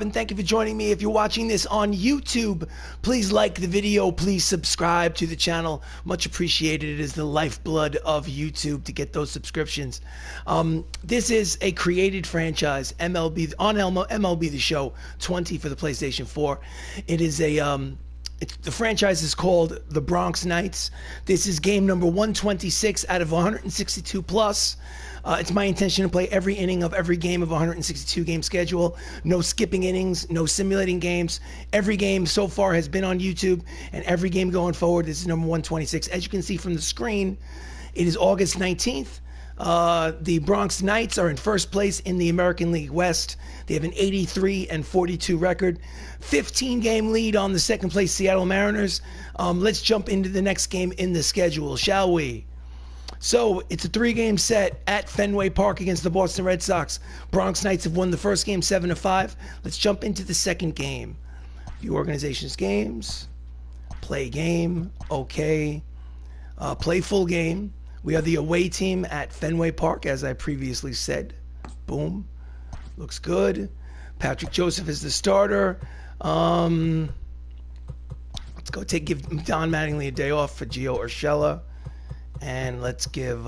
And thank you for joining me. If you're watching this on YouTube, please like the video. Please subscribe to the channel. Much appreciated. It is the lifeblood of YouTube to get those subscriptions. This is a created franchise, MLB on MLB The Show 20 for the PlayStation 4. It is a the franchise is called the BRONX Knights. This is game number 126 out of 162 plus. It's my intention to play every inning of every game of 162 game schedule. No skipping innings, no simulating games. Every game so far has been on YouTube, and every game going forward, this is number 126. As you can see from the screen, it is August 19th. The BRONX Knights are in first place in the American League West. They have an 83-42 record. 15-game lead on the second place Seattle Mariners. Let's jump into the next game in the schedule, shall we? So it's a 3-game set at Fenway Park against the Boston Red Sox. BRONX Knights have won the first game 7-5. Let's jump into the second game. View organization's games. Play game. Okay. Play full game. We are the away team at Fenway Park, as I previously said. Boom. Looks good. Patrick Joseph is the starter. Let's go give Don Mattingly a day off for Gio Urshela. And let's give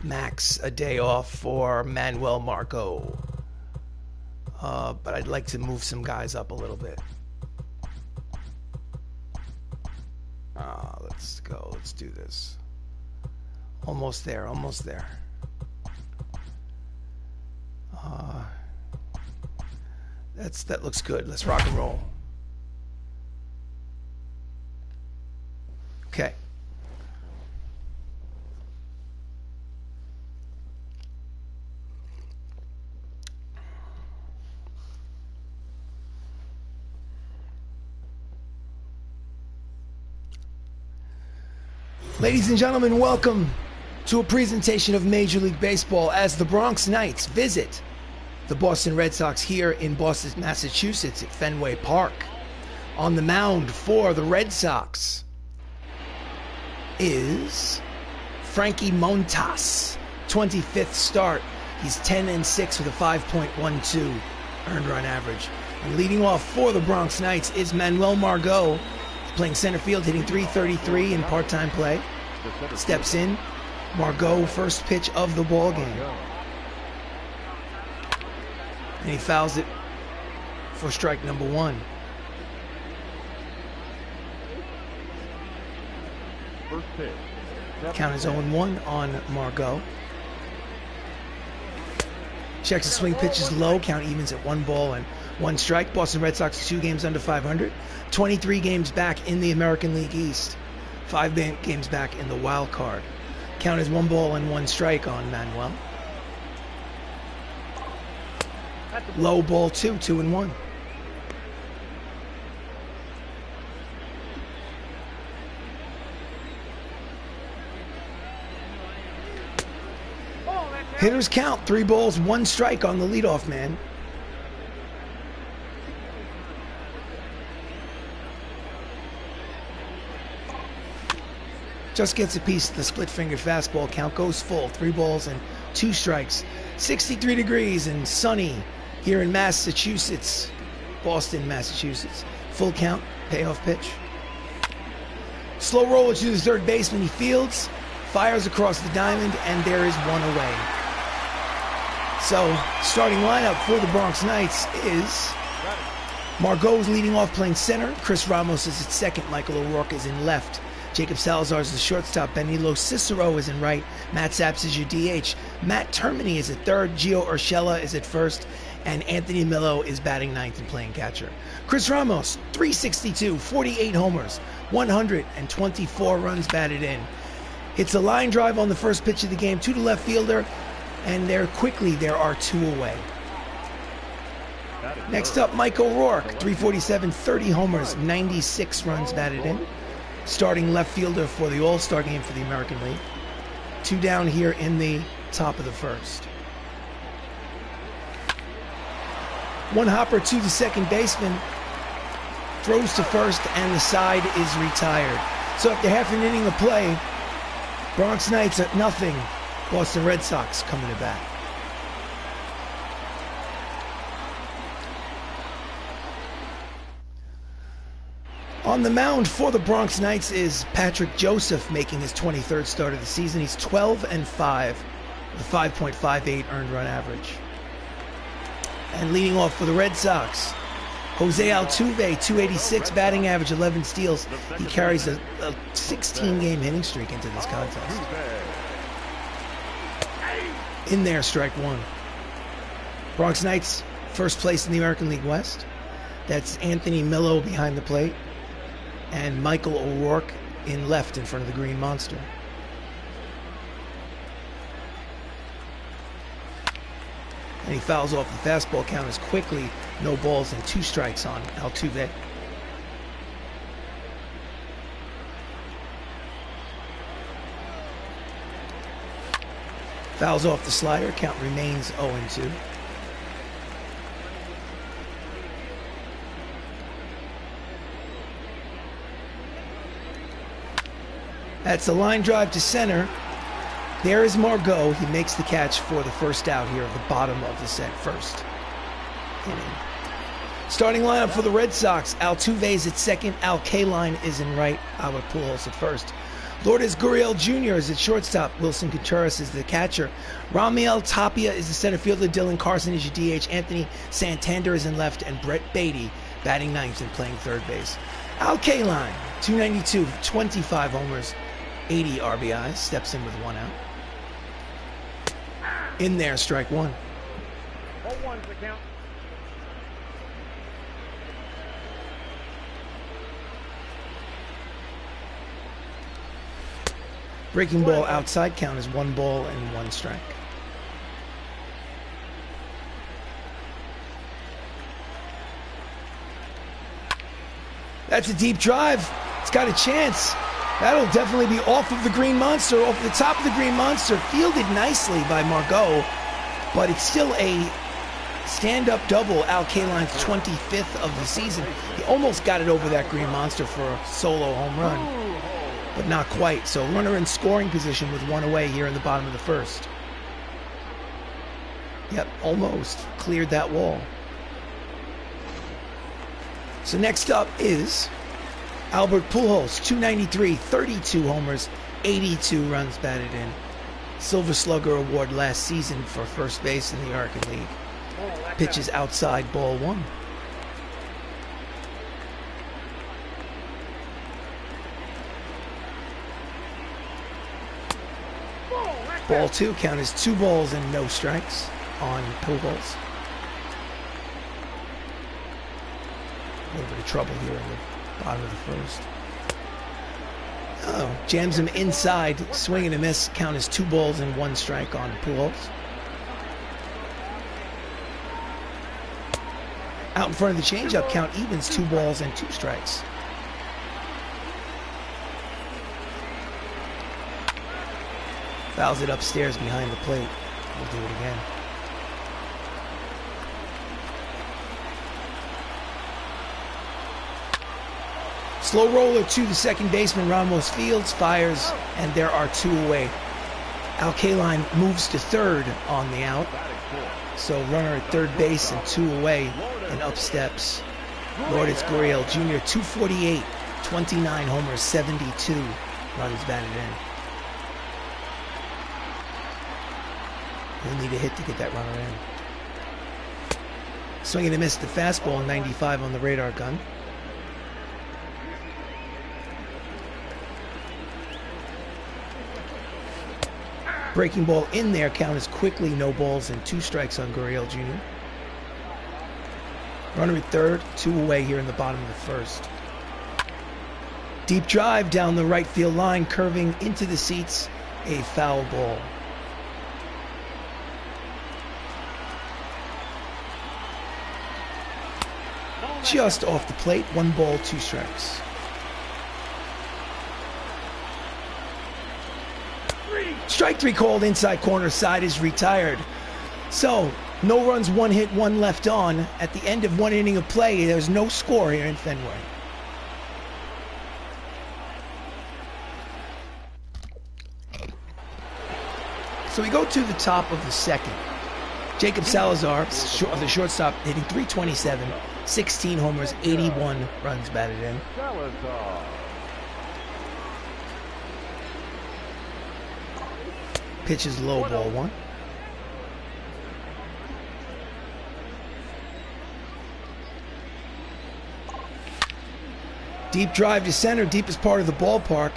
Max a day off for Manuel Margot. But I'd like to move some guys up a little bit. Let's go. Let's do this. Almost there. Almost there. That looks good. Let's rock and roll. Okay. Ladies and gentlemen, welcome to a presentation of Major League Baseball as the BRONX Knights visit the Boston Red Sox here in Boston, Massachusetts at Fenway Park. On the mound for the Red Sox is Frankie Montas, 25th start. He's 10-6 with a 5.12 earned run average. And leading off for the BRONX Knights is Manuel Margot, playing center field, hitting .333 in part-time play. Steps in. Margot, first pitch of the ball game. And he fouls it for strike number 1. First pitch. Count is 0-1 on Margot. Checks the swing pitch is low. Count evens at 1 ball and 1 strike. Boston Red Sox 2 games under 500. 23 games back in the American League East. 5 games back in the wild card. Count is 1 ball and 1 strike on Manuel. Low ball 2, 2-1. Hitters count, 3 balls, 1 strike on the leadoff man. Just gets a piece of the split-fingered fastball. Count goes full. 3 balls and 2 strikes. 63 degrees and sunny here in Massachusetts. Boston, Massachusetts. Full count. Payoff pitch. Slow roller to the third baseman. He fields. Fires across the diamond. And there is 1 away. So, starting lineup for the BRONX Knights is Margot's leading off playing center. Chris Ramos is at second. Michael O'Rourke is in left. Jacob Salazar is the shortstop. LoCicero is in right. Matt Saps is your DH. Matt Termini is at third. Gio Urshela is at first. And Anthony Millo is batting 9th and playing catcher. Chris Ramos, 362, 48 homers, 124 runs batted in. Hits a line drive on the first pitch of the game to the left fielder. And there are 2 away. Next up, Mike O'Rourke, 347, 30 homers, 96 runs batted in. Starting left fielder for the All-Star game for the American League. 2 down here in the top of the first. 1 hopper to the second baseman. Throws to first, and the side is retired. So after half an inning of play, BRONX Knights at 0. Boston Red Sox coming to bat. On the mound for the Bronx Knights is Patrick Joseph, making his 23rd start of the season. He's 12-5 with a 5.58 earned run average. And leading off for the Red Sox, Jose Altuve, 286 batting average, 11 steals. He carries a 16-game hitting streak into this contest. In there, strike one. Bronx Knights, first place in the American League West. That's Anthony Millo behind the plate, and Michael O'Rourke in left in front of the Green Monster. And he fouls off the fastball. Count is quickly no balls and 2 strikes on Altuve. Fouls off the slider. Count remains 0-2. That's a line drive to center. There is Margot. He makes the catch for the first out here at the bottom of the first inning. Starting lineup for the Red Sox. Altuve is at second. Al Kaline is in right. Albert Pujols at first. Lourdes Gurriel Jr. is at shortstop. Wilson Contreras is the catcher. Ramiel Tapia is the center fielder. Dylan Carson is your DH. Anthony Santander is in left. And Brett Beatty batting ninth and playing third base. Al Kaline, 292, 25 homers, 80 RBIs. Steps in with 1 out. In there, strike one. 0-1's the count. Breaking ball outside. Count is 1 ball and 1 strike. That's a deep drive. It's got a chance. That'll definitely be off of the Green Monster, off the top of the Green Monster. Fielded nicely by Margot, but it's still a stand-up double. Al Kaline's 25th of the season. He almost got it over that Green Monster for a solo home run, but not quite. So runner in scoring position with 1 away here in the bottom of the first. Yep, almost cleared that wall. So next up is Albert Pujols, 293, 32 homers, 82 runs batted in. Silver Slugger Award last season for first base in the American League. Pitches outside, ball 1. Ball 2, count is 2 balls and no strikes on Pujols. A little bit of trouble here in the bottom of the first. Oh, jams him inside, swing and a miss. Count is 2 balls and 1 strike on Pujols. Out in front of the changeup, count evens 2 balls and 2 strikes. Fouls it upstairs behind the plate. We'll do it again. Slow roller to the second baseman. Ramos fields, fires, and there are 2 away. Al Kaline moves to third on the out. So runner at third base and 2 away, and up steps Lourdes Gurriel Jr., 248, 29 homers, 72 runs batted in. He'll need a hit to get that runner in. Swing and a miss, the fastball, 95 on the radar gun. Breaking ball in there, count is quickly no balls and 2 strikes on Gurriel Jr. Runner at third, 2 away here in the bottom of the first. Deep drive down the right field line, curving into the seats, a foul ball. Just off the plate, 1 ball, 2 strikes. Strike 3 called, inside corner, side is retired. So, no runs, 1 hit, 1 left on. At the end of 1 inning of play, there's no score here in Fenway. So we go to the top of the second. Jacob Salazar, the shortstop, hitting .327, 16 homers, 81 runs batted in. Pitches low, ball one. Deep drive to center, deepest part of the ballpark.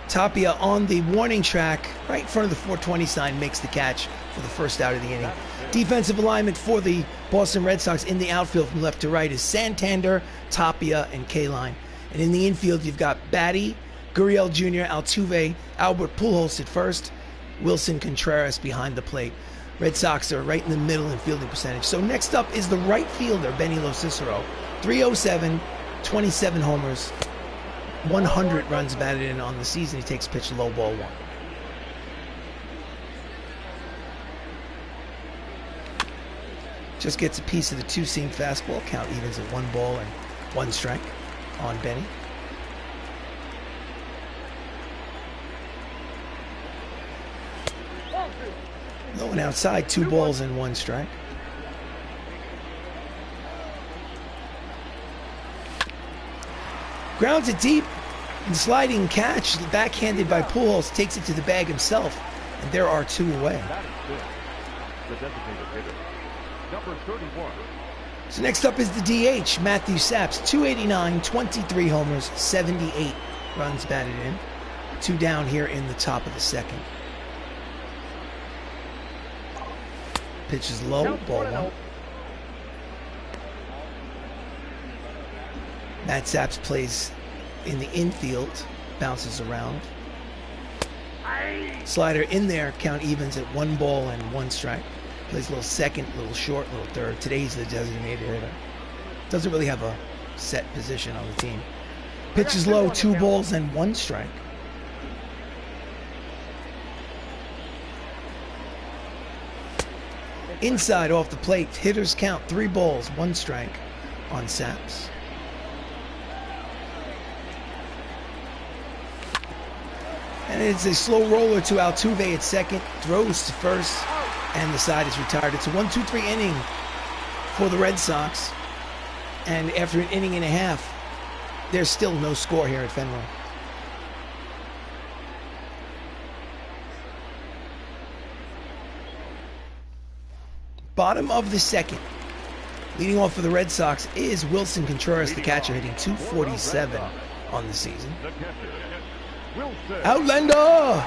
Tapia on the warning track, right in front of the 420 sign, makes the catch for the first out of the inning. Defensive alignment for the Boston Red Sox in the outfield from left to right is Santander, Tapia, and Kaline. And in the infield, you've got Batty, Gurriel Jr., Altuve, Albert Pujols at first, Wilson Contreras behind the plate. Red Sox are right in the middle in fielding percentage. So next up is the right fielder, Benny LoCicero. 307, 27 homers, 100 runs batted in on the season. He takes pitch low, ball one. Just gets a piece of the two-seam fastball. Count evens at 1 ball and 1 strike on Benny. Low and outside, 2 balls and 1 strike. Grounds it deep, and sliding catch, backhanded by Pujols, takes it to the bag himself, and there are 2 away. So next up is the DH, Matthew Saps, 289, 23 homers, 78 runs batted in. 2 down here in the top of the second. Pitch is low, ball one. Matt Saps plays in the infield, bounces around. Slider in there, count evens at 1 ball and 1 strike. Plays a little second, a little short, a little third. Today's the designated hitter. Doesn't really have a set position on the team. Pitch is low, 2 balls and 1 strike. Inside off the plate, hitters count 3 balls, 1 strike on Saps. And it's a slow roller to Altuve at second, throws to first, and the side is retired. It's a 1-2-3 inning for the Red Sox. And after an inning and a half, there's still no score here at Fenway. Bottom of the second. Leading off for the Red Sox is Wilson Contreras, the catcher, hitting .247 on the season. Outlander!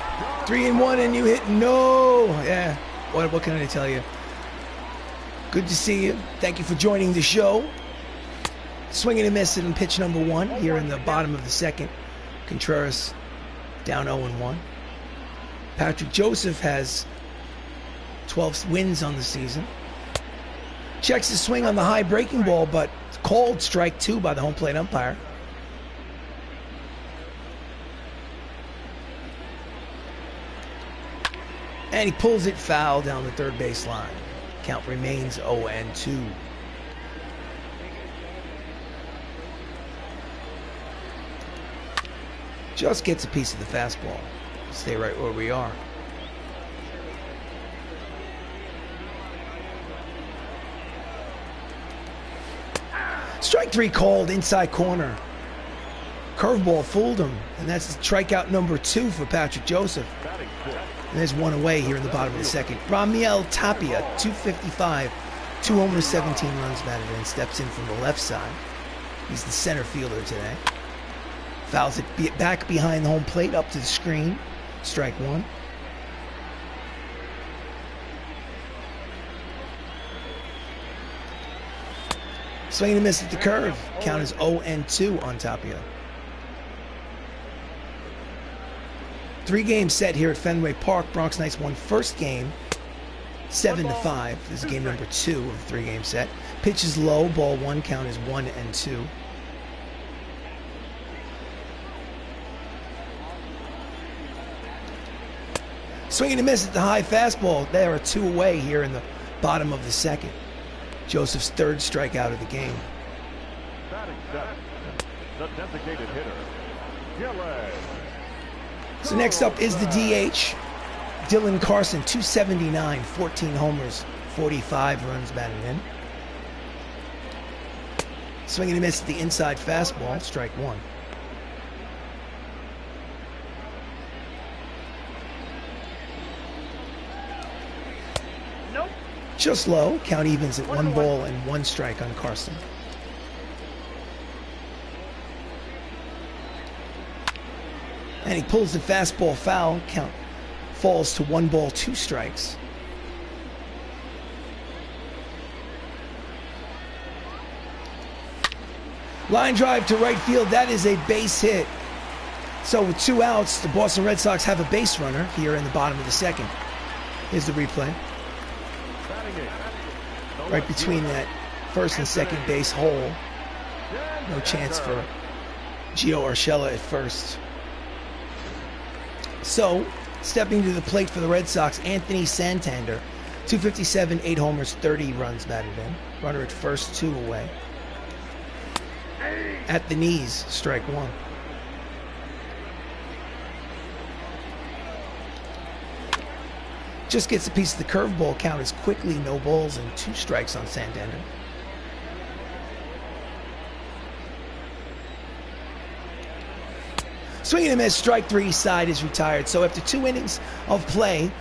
3-1 and you hit no. Yeah, what can I tell you? Good to see you. Thank you for joining the show. Swing and a miss in pitch number 1 here in the bottom of the second. Contreras down 0-1. Patrick Joseph has 12 wins on the season. Checks his swing on the high breaking ball, but called strike 2 by the home plate umpire. And he pulls it foul down the third base line. Count remains 0-2. Just gets a piece of the fastball. Stay right where we are. Strike 3 called inside corner. Curveball fooled him, and that's strikeout number 2 for Patrick Joseph. And there's 1 away here in the bottom of the second. Raimel Tapia, 255, 2 homers, 17 runs batted in, steps in from the left side. He's the center fielder today. Fouls it back behind the home plate up to the screen. Strike 1. Swing and a miss at the curve. Count is 0-2 on Tapia. 3-game set here at Fenway Park. Bronx Knights won first game 7-5. This is game number 2 of the 3-game set. Pitch is low, ball 1, count is 1-2. Swing and a miss at the high fastball. There are 2 away here in the bottom of the second. Joseph's 3rd strikeout of the game. The designated hitter, Gillen. So next up is the DH, Dylan Carson, 279, 14 homers, 45 runs batted in. Swing and a miss at the inside fastball, strike one. Nope. Just low, count evens at 1 ball and 1 strike on Carson. And he pulls the fastball foul, count falls to 1 ball, 2 strikes. Line drive to right field, that is a base hit. So with 2 outs, the Boston Red Sox have a base runner here in the bottom of the second. Here's the replay. Right between that first and second base hole. No chance for Gio Urshela at first. So, stepping to the plate for the Red Sox, Anthony Santander. 257, 8 homers, 30 runs batted in. Runner at first, 2 away. At the knees, strike one. Just gets a piece of the curveball, count is quickly no balls and 2 strikes on Santander. Swing and a miss, strike 3, side is retired. So after 2 innings of play,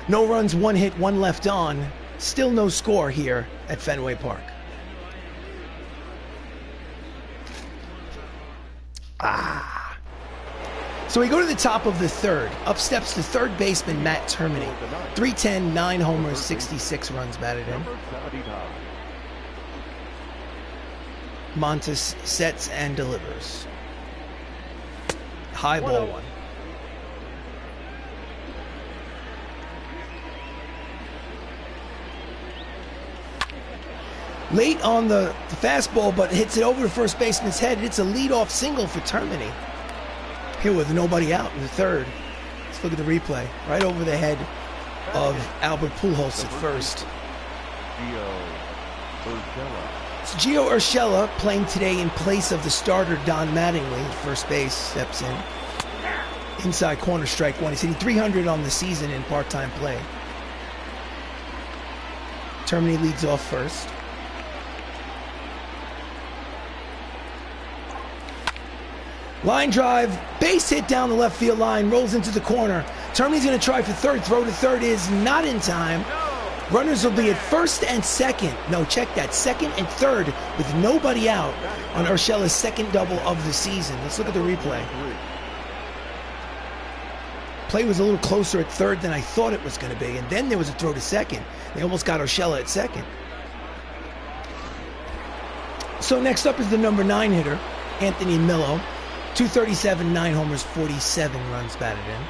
no runs, 1 hit, 1 left on, still no score here at Fenway Park. So we go to the top of the third. Up steps the third baseman, Matt Termini. 310, 9 homers, 66 runs batted in. Montes sets and delivers. High ball 1. Late on the fastball, but hits it over the first baseman's head. It's a leadoff single for Termini. Here with nobody out in the third. Let's look at the replay. Right over the head of Albert Pujols at first. It's Gio Urshela playing today in place of the starter Don Mattingly. First base, steps in. Inside corner, strike 1. He's hitting 300 on the season in part-time play. Termini leads off first. Line drive, base hit down the left field line, rolls into the corner. Termini's going to try for third. Throw to third is not in time. Runners will be at first and second. No, check that. Second and third with nobody out on Urshela's second double of the season. Let's look at the replay. Play was a little closer at third than I thought it was going to be, and then there was a throw to second. They almost got Urshela at second. So next up is the number 9 hitter, Anthony Millo. 237, 9 homers, 47 runs batted in.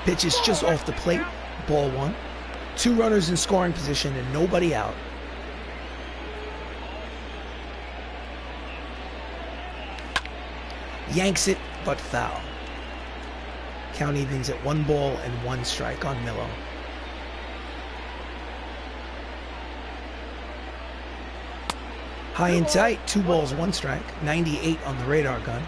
Pitches just off the plate, ball 1. 2 runners in scoring position and nobody out. Yanks it, but foul. Count evens at 1 ball and 1 strike on Millo. High and tight, 2 balls, 1 strike. 98 on the radar gun.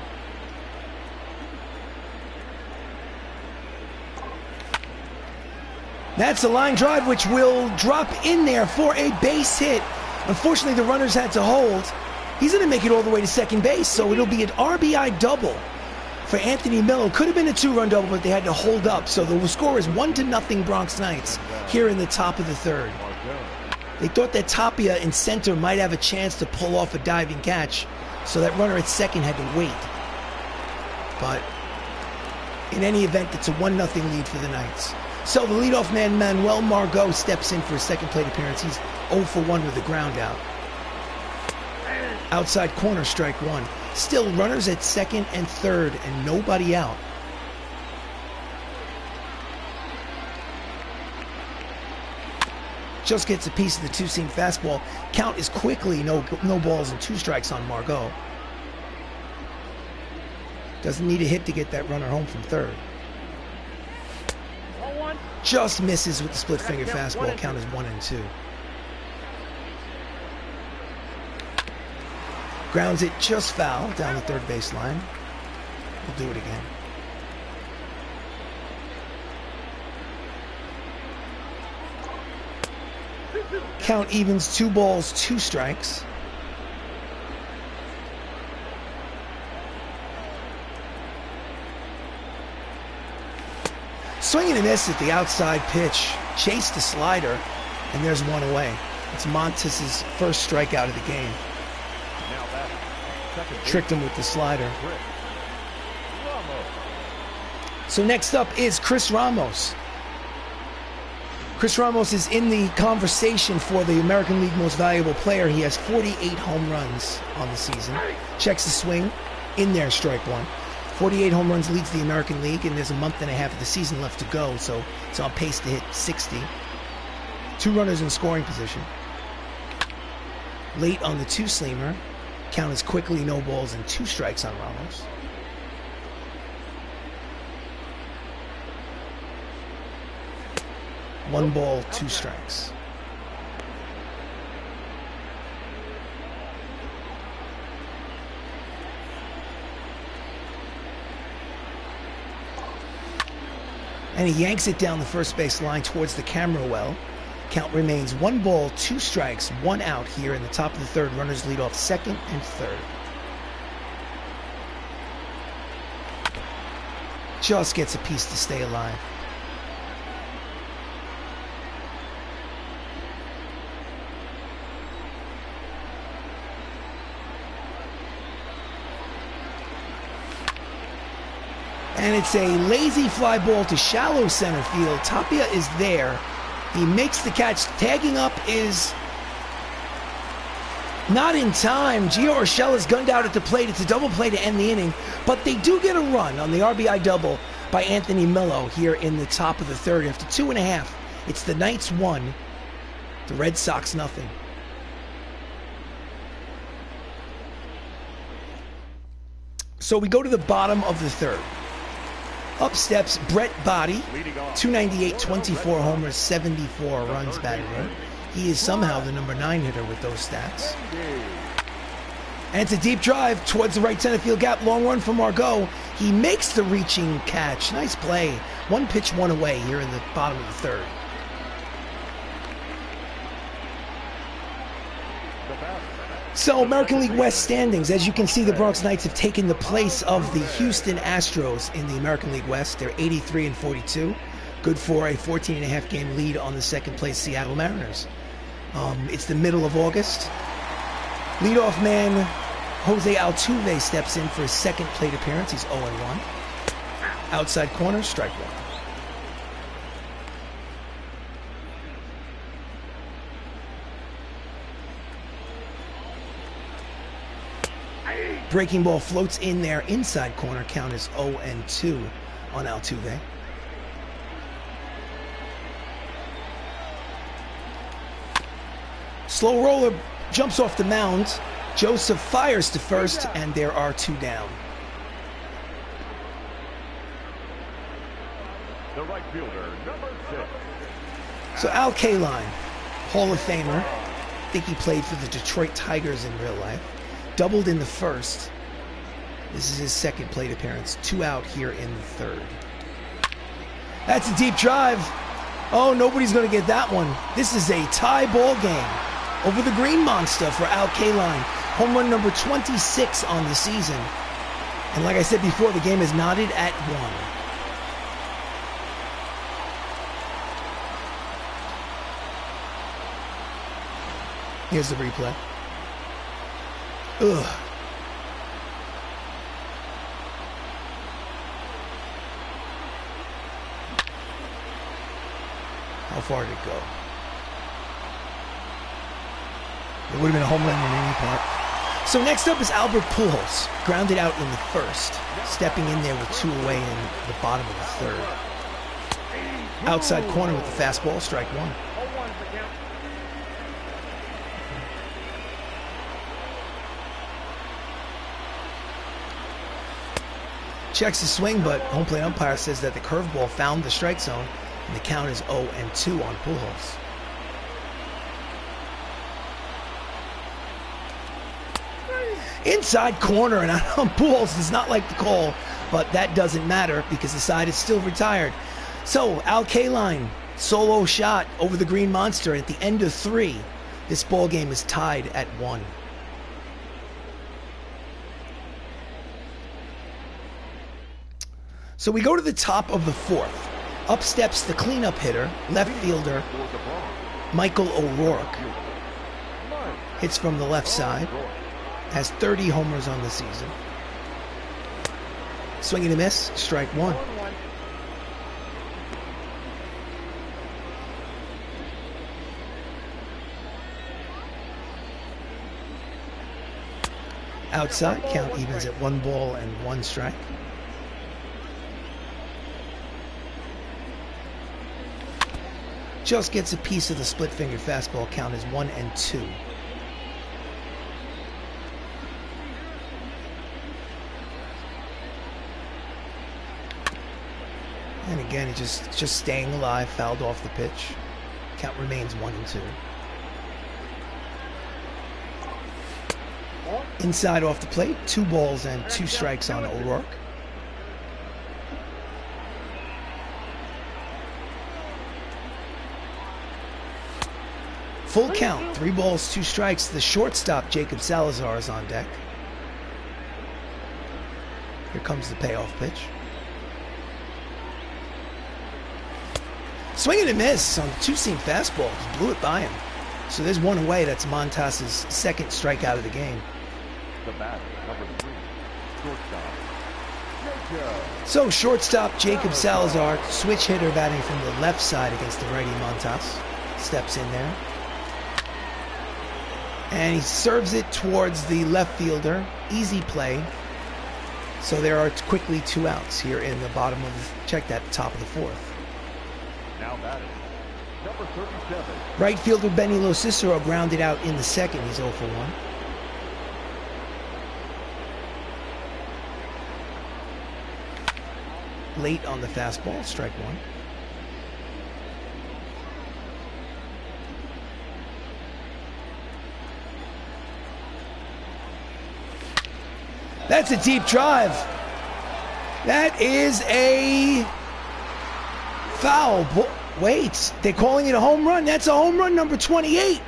That's a line drive which will drop in there for a base hit. Unfortunately, the runners had to hold. He's going to make it all the way to second base, so it'll be an RBI double for Anthony Millo. Could have been a 2-run double, but they had to hold up. So the score is 1-0 Bronx Knights here in the top of the third. They thought that Tapia in center might have a chance to pull off a diving catch, so that runner at second had to wait. But in any event, it's a 1-0 lead for the Knights. So the leadoff man, Manuel Margot, steps in for his second plate appearance. He's 0 for 1 with a ground out. Outside corner, strike 1. Still runners at second and third and nobody out. Just gets a piece of the 2-seam fastball. Count is quickly no balls and 2 strikes on Margot. Doesn't need a hit to get that runner home from third. Just misses with the split finger fastball. Count is 1-2. Grounds it just foul down the third baseline. We'll do it again. Count evens 2 balls, 2 strikes. Swing and a miss at the outside pitch. Chased the slider, and there's one away. It's Montes' first strikeout of the game. Tricked him with the slider. So next up is Chris Ramos. Chris Ramos is in the conversation for the American League Most Valuable Player. He has 48 home runs on the season. Checks the swing. In there, strike one. 48 home runs, leads the American League, and there's a month and a half of the season left to go, so it's on pace to hit 60. 2 runners in scoring position. Late on the 2-seamer. Count is quickly no balls and 2 strikes on Ramos. One ball, 2 strikes. And he yanks it down the first base line towards the camera well. Count remains 1 ball, 2 strikes, 1 out here in the top of the third. Runners lead off second and third. Just gets a piece to stay alive. And it's a lazy fly ball to shallow center field. Tapia is there. He makes the catch. Tagging up is not in time. Gio Urshela's gunned out at the plate. It's a double play to end the inning. But they do get a run on the RBI double by Anthony Millo here in the top of the third. After 2.5, it's the Knights 1, the Red Sox nothing. So we go to the bottom of the third. Up steps Brett Body, 298, 24 homers, 74 runs batted in. He is somehow the number 9 hitter with those stats. And it's a deep drive towards the right center field gap. Long run for Margot. He makes the reaching catch. Nice play. 1 pitch, 1 away here in the bottom of the third. So, American League West standings. As you can see, the Bronx Knights have taken the place of the Houston Astros in the American League West. They're 83 and 42. Good for a 14.5 game lead on the second place Seattle Mariners. It's the middle of August. Leadoff man Jose Altuve steps in for his second plate appearance. He's 0-1. Outside corner, strike one. Breaking ball floats in there, inside corner. Count is 0-2 on Altuve. Slow roller jumps off the mound. Joseph fires to first, and there are 2 down. The right fielder, number 6. So Al Kaline, Hall of Famer. I think he played for the Detroit Tigers in real life. Doubled in the first. This is his second plate appearance. 2 out here in the third. That's a deep drive. Oh, nobody's going to get that one. This is a tie ball game over the Green Monster for Al Kaline. Home run number 26 on the season. And like I said before, the game is knotted at 1. Here's the replay. Ugh. How far did it go? It would have been a home run in any part. So next up is Albert Pujols, grounded out in the first, stepping in there with 2 away in the bottom of the third. Outside corner with the fastball, strike one. Checks the swing, but home plate umpire says that the curveball found the strike zone, and the count is 0-2 on Pujols. Inside corner, and Pujols does not like the call, but that doesn't matter because the side is still retired. So Al Kaline, solo shot over the Green Monster at the end of 3. This ball game is tied at 1. So we go to the top of the 4th. Up steps the cleanup hitter, left fielder Michael O'Rourke. Hits from the left side. Has 30 homers on the season. Swing and a miss, strike one. Outside, count evens at 1 ball and 1 strike. Just gets a piece of the split finger fastball, count is 1 and 2. And again, he just staying alive, fouled off the pitch. Count remains 1 and 2. Inside off the plate, 2 balls and 2 strikes on O'Rourke. Full count, 3 balls, 2 strikes. The shortstop, Jacob Salazar, is on deck. Here comes the payoff pitch. Swing and a miss on the 2-seam fastball. Just blew it by him. So there's 1 away. That's Montas's 2nd strikeout of the game. The batter, number 3, shortstop. So shortstop Jacob Salazar, switch hitter batting from the left side against the righty Montas. Steps in there. And he serves it towards the left fielder. Easy play. So there are quickly 2 outs here in the bottom of the, check that, top of the 4th. Now batting, number 37. Right fielder Benny LoCicero grounded out in the 2nd. He's 0 for 1. Late on the fastball, strike 1. That's a deep drive. That is a foul. Wait, they're calling it a home run. That's a home run, number 28.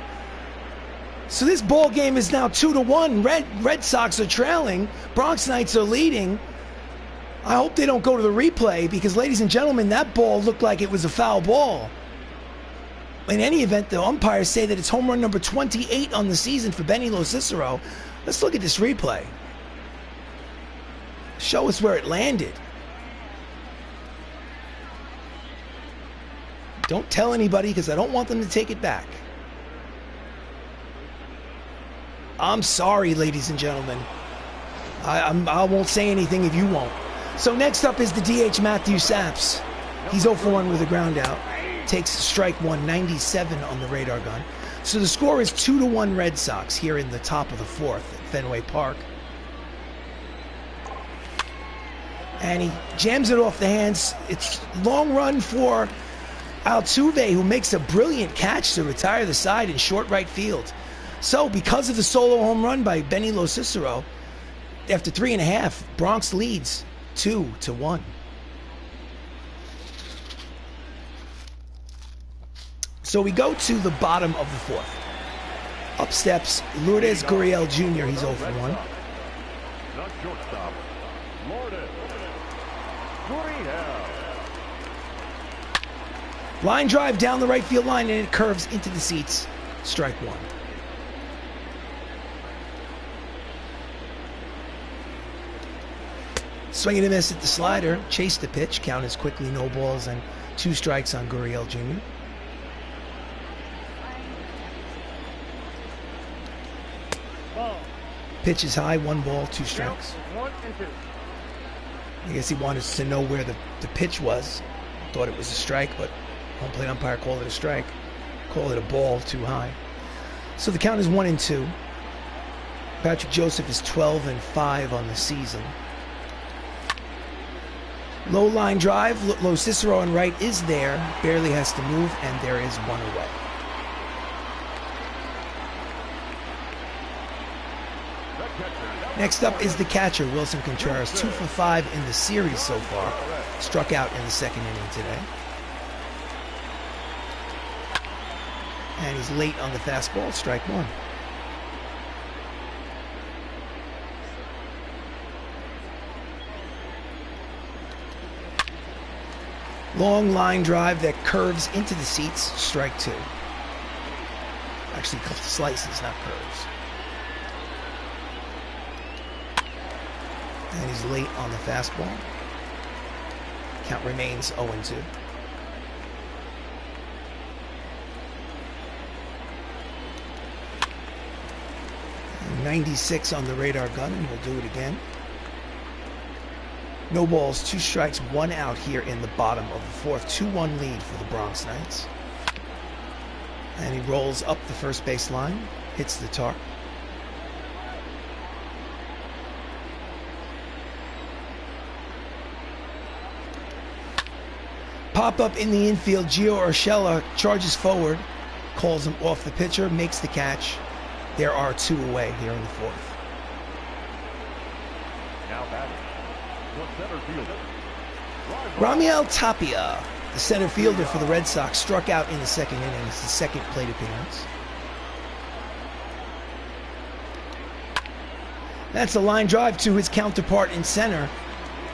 So this ball game is now 2-1. Red Sox are trailing. Bronx Knights are leading. I hope they don't go to the replay because, ladies and gentlemen, that ball looked like it was a foul ball. In any event, the umpires say that it's home run number 28 on the season for Benny LoCicero. Let's look at this replay. Show us where it landed. Don't tell anybody because I don't want them to take it back. I'm sorry, ladies and gentlemen. I won't say anything if you won't. So next up is the DH Matthew Saps. He's 0 for 1 with a ground out. Takes strike 1, 97 on the radar gun. So the score is 2-1 Red Sox here in the top of the 4th at Fenway Park. And he jams it off the hands. It's long run for Altuve, who makes a brilliant catch to retire the side in short right field. So because of the solo home run by Benny LoCicero, after 3.5, Bronx leads 2-1. So we go to the bottom of the 4th. Up steps Lourdes Gurriel Jr. He's 0 for 1. The shortstop, Lourdes Gurriel. Line drive down the right field line, and it curves into the seats. Strike 1. Swing and a miss at the slider. Chase the pitch. Count is quickly no balls and 2 strikes on Gurriel Jr. Pitch is high. 1 ball, 2 strikes. 1 and 2. I guess he wanted to know where the pitch was. Thought it was a strike, but home plate umpire called it a strike. Called it a ball too high. So the count is 1 and 2. Patrick Joseph is 12 and 5 on the season. Low line drive. LoCicero on right is there. Barely has to move, and there is 1 away. Next up is the catcher, Wilson Contreras, 2 for 5 in the series so far. Struck out in the 2nd inning today. And he's late on the fastball, strike 1. Long line drive that curves into the seats, strike 2. Actually, slices, not curves. And he's late on the fastball. Count remains 0-2. 96 on the radar gun, and we'll do it again. No balls, 2 strikes, 1 out here in the bottom of the 4th. 2-1 lead for the Bronx Knights. And he rolls up the first base line, hits the tarp. Pop up in the infield, Gio Urshela charges forward, calls him off the pitcher, makes the catch. There are 2 away here in the 4th. Now batting, the center fielder, Ramiel Tapia, the center fielder for the Red Sox, struck out in the 2nd inning. It's his 2nd plate appearance. That's a line drive to his counterpart in center.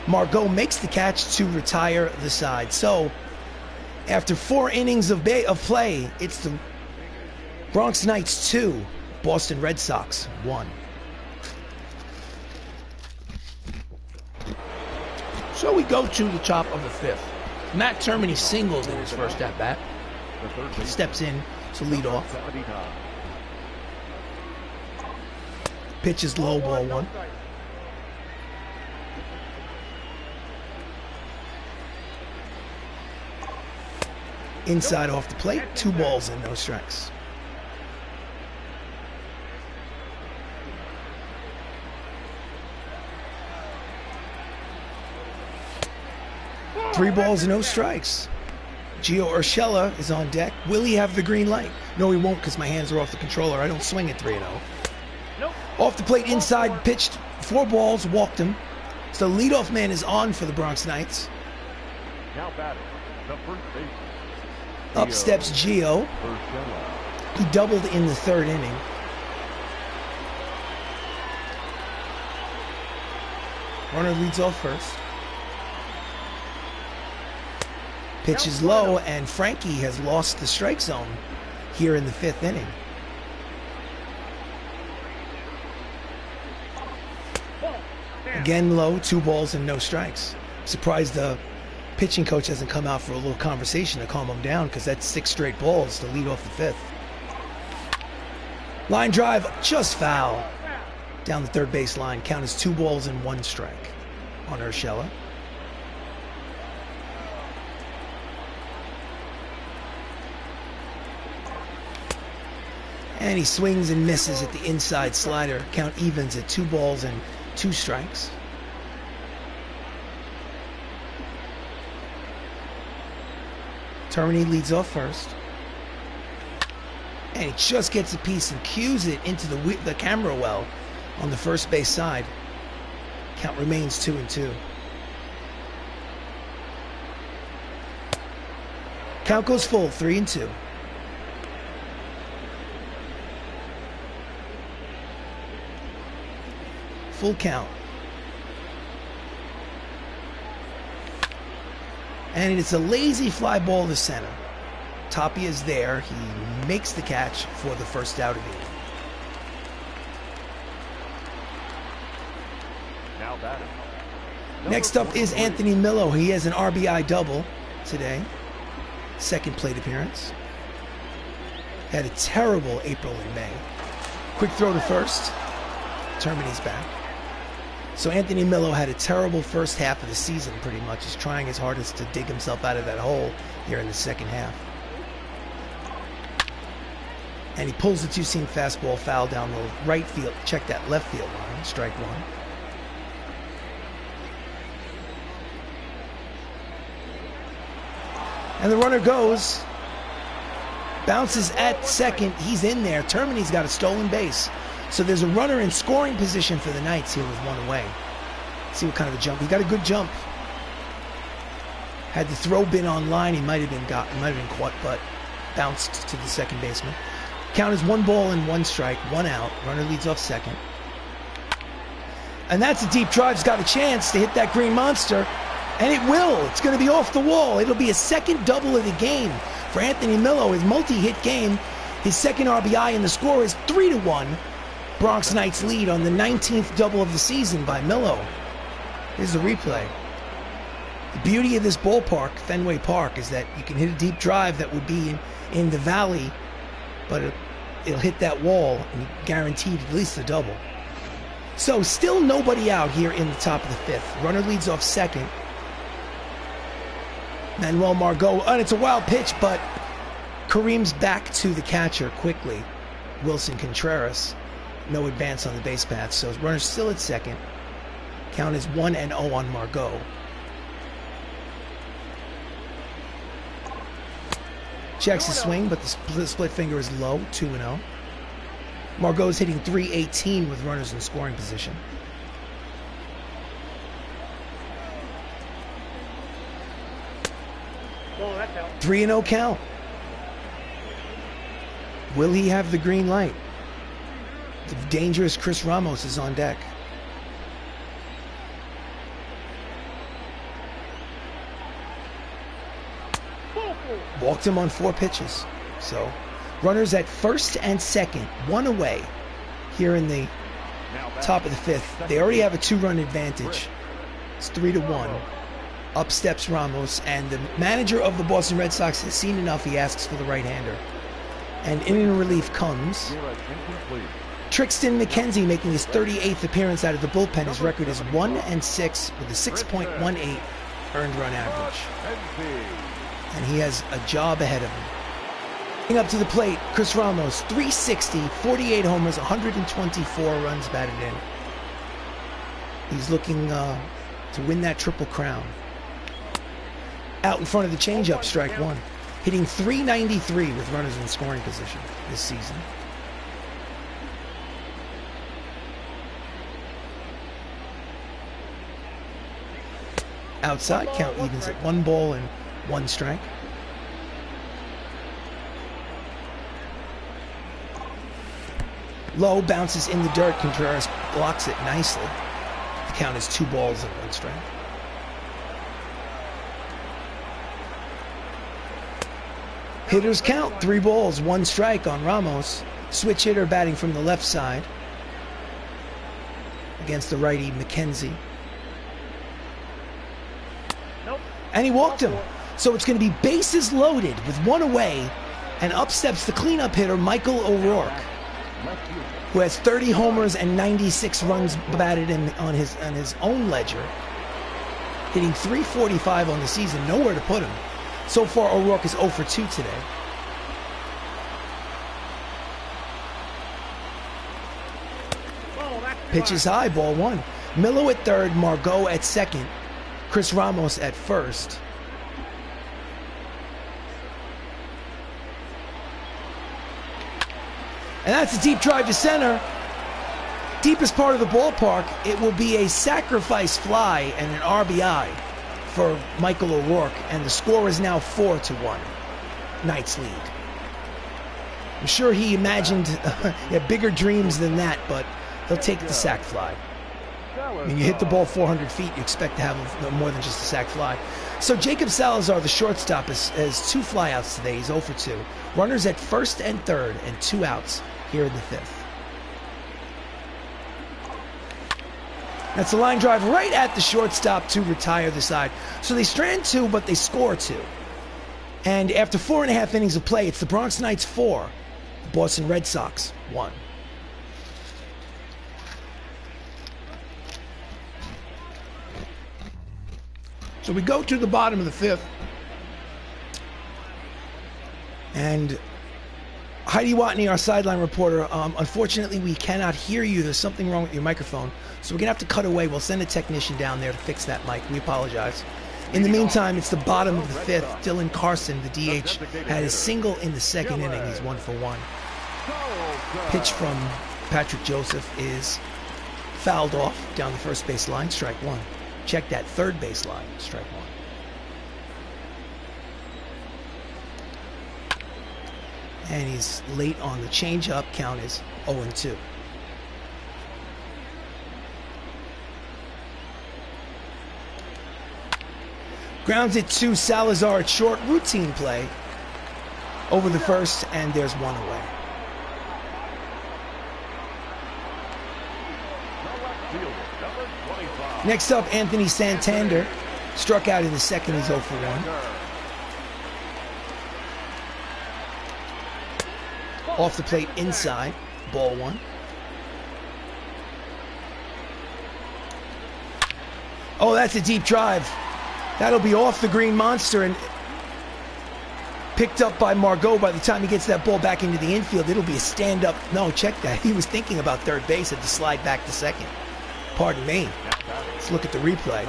Margot makes the catch to retire the side. So, after 4 innings of play, it's the Bronx Knights 2, Boston Red Sox 1. So we go to the top of the 5th. Matt Termini singled in his first at-bat. Steps in to lead off. 79. Pitches low, ball 1. Inside off the plate, 2 balls and no strikes. Three balls, no strikes. Gio Urshela is on deck. Will he have the green light? No, he won't, because my hands are off the controller. I don't swing at 3-0. Nope. Off the plate, inside, pitched 4 balls, walked him. So leadoff man is on for the Bronx Knights. Now batting, the first baseman. Up steps Gio. Urshela. He doubled in the 3rd inning. Runner leads off first. Pitch is low, and Frankie has lost the strike zone here in the 5th inning. Again low, 2 balls and no strikes. Surprised the pitching coach hasn't come out for a little conversation to calm him down, because that's 6 straight balls to lead off the 5th. Line drive, just foul. Down the 3rd base line. Count is 2 balls and 1 strike on Urshela. And he swings and misses at the inside slider. Count evens at 2 balls and 2 strikes. Termini leads off first. And he just gets a piece and cues it into the camera well on the first base side. Count remains 2-2. Count goes full, 3-2. Full count. And it's a lazy fly ball to center. Tapia is there. He makes the catch for the first out of the inning. Now batting. Next up is Anthony Millo. He has an RBI double today. 2nd plate appearance. Had a terrible April and May. Quick throw to first. Termini's back. So Anthony Millo had a terrible first half of the season, pretty much. He's trying his hardest to dig himself out of that hole here in the 2nd half. And he pulls the 2-seam fastball foul down the right field. Check that left field line. Strike 1. And the runner goes. Bounces at 2nd. He's in there. Termini's got a stolen base. So there's a runner in scoring position for the Knights here with 1 away. See what kind of a jump. He got a good jump. Had the throw been on line, he might have been caught, but bounced to the 2nd baseman. Count is 1 ball and 1 strike, 1 out. Runner leads off 2nd. And that's a deep drive. He's got a chance to hit that green monster. And it will. It's going to be off the wall. It'll be a second double of the game for Anthony Millo. His multi-hit game, his second RBI, and the score is 3-1. Bronx Knights lead on the 19th double of the season by Millo. Here's the replay. The beauty of this ballpark, Fenway Park, is that you can hit a deep drive that would be in the valley, but it'll hit that wall and guaranteed at least a double. So still nobody out here in the top of the fifth. Runner leads off second. Manuel Margot, and it's a wild pitch, but Kareem's back to the catcher quickly. Wilson Contreras, no advance on the base path, so runner's still at second. Count is 1-0 on Margot. Checks the swing, but the split finger is low, 2-0. Margot's hitting .318 with runners in scoring position. Oh, that count. 3-0 count. Will he have the green light? The dangerous Chris Ramos is on deck. Walked him on 4 pitches. So runners at first and second, 1 away here in the top of the fifth. They already have a 2-run advantage. It's 3-1. Up steps Ramos, and the manager of the Boston Red Sox has seen enough. He asks for the right-hander. And in relief comes Trixton McKenzie, making his 38th appearance out of the bullpen. His record is 1-6 with a 6.18 earned run average. And he has a job ahead of him. Up to the plate, Chris Ramos, 360, 48 homers, 124 runs batted in. He's looking to win that triple crown. Out in front of the changeup, strike one. Hitting .393 with runners in scoring position this season. Outside, count evens at 1 ball and 1 strike. Low, bounces in the dirt. Contreras blocks it nicely. The count is 2 balls and 1 strike. Hitters count, 3 balls, 1 strike on Ramos. Switch hitter batting from the left side against the righty McKenzie. And he walked him. So it's going to be bases loaded with 1 away, and up steps the cleanup hitter, Michael O'Rourke, who has 30 homers and 96 runs batted in on his own ledger, hitting .345 on the season. Nowhere to put him. So far, O'Rourke is 0 for 2 today. Pitch is high, ball 1. Millo at third, Margot at second, Chris Ramos at first. And that's a deep drive to center. Deepest part of the ballpark. It will be a sacrifice fly and an RBI for Michael O'Rourke, and the score is now 4-1. Knights lead. I'm sure he imagined bigger dreams than that, but he'll take the sac fly. I mean, you hit the ball 400 feet, you expect to have more than just a sac fly. So Jacob Salazar, the shortstop, has 2 flyouts today. He's 0 for 2. Runners at first and third, and 2 outs here in the fifth. That's a line drive right at the shortstop to retire the side. So they strand 2, but they score 2. And after 4.5 innings of play, it's the Bronx Knights 4, the Boston Red Sox 1. So we go to the bottom of the fifth. And Heidi Watney, our sideline reporter, unfortunately we cannot hear you. There's something wrong with your microphone. So we're going to have to cut away. We'll send a technician down there to fix that mic. We apologize. In the meantime, it's the bottom of the fifth. Dylan Carson, the DH, had a single in the second inning. He's 1 for 1. Pitch from Patrick Joseph is fouled off down the first base line, strike 1. Check that third base line, strike 1. And he's late on the changeup. Count is 0-2. Grounds it to Salazar at short. Routine play over the first, and there's one away. Next up, Anthony Santander. Struck out in the second. He's 0 for 1. Off the plate inside. Ball 1. Oh, that's a deep drive. That'll be off the green monster and picked up by Margot. By the time he gets that ball back into the infield, it'll be a stand-up. No, check that. He was thinking about third base, had to slide back to second. Pardon me. Let's look at the replay.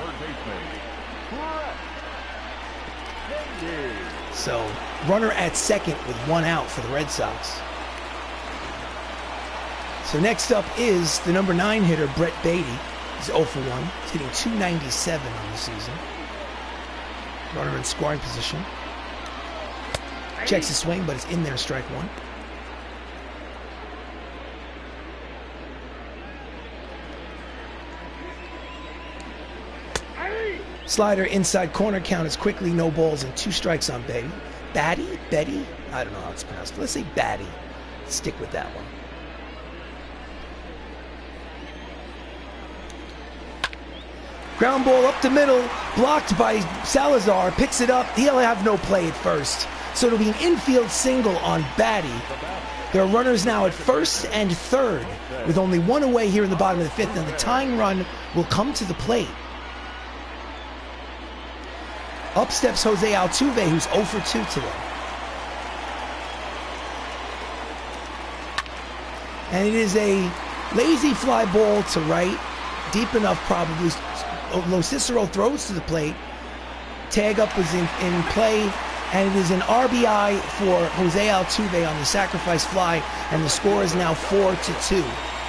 So, runner at second with 1 out for the Red Sox. So next up is the number 9 hitter, Brett Beatty. He's 0 for 1. He's hitting .297 on the season. Runner in scoring position. Checks the swing, but it's in there, strike 1. Slider inside corner, count is quickly, no balls and 2 strikes on Beatty. Betty? I don't know how it's pronounced, but let's say Batty. Stick with that one. Ground ball up the middle, blocked by Salazar, picks it up. He'll have no play at first. So it'll be an infield single on Batty. There are runners now at first and third, with only 1 away here in the bottom of the 5th, and the tying run will come to the plate. Up steps Jose Altuve, who's 0 for 2 today. And it is a lazy fly ball to right, deep enough probably. LoCicero throws to the plate. Tag up was in play, and it is an RBI for Jose Altuve on the sacrifice fly, and the score is now 4-2,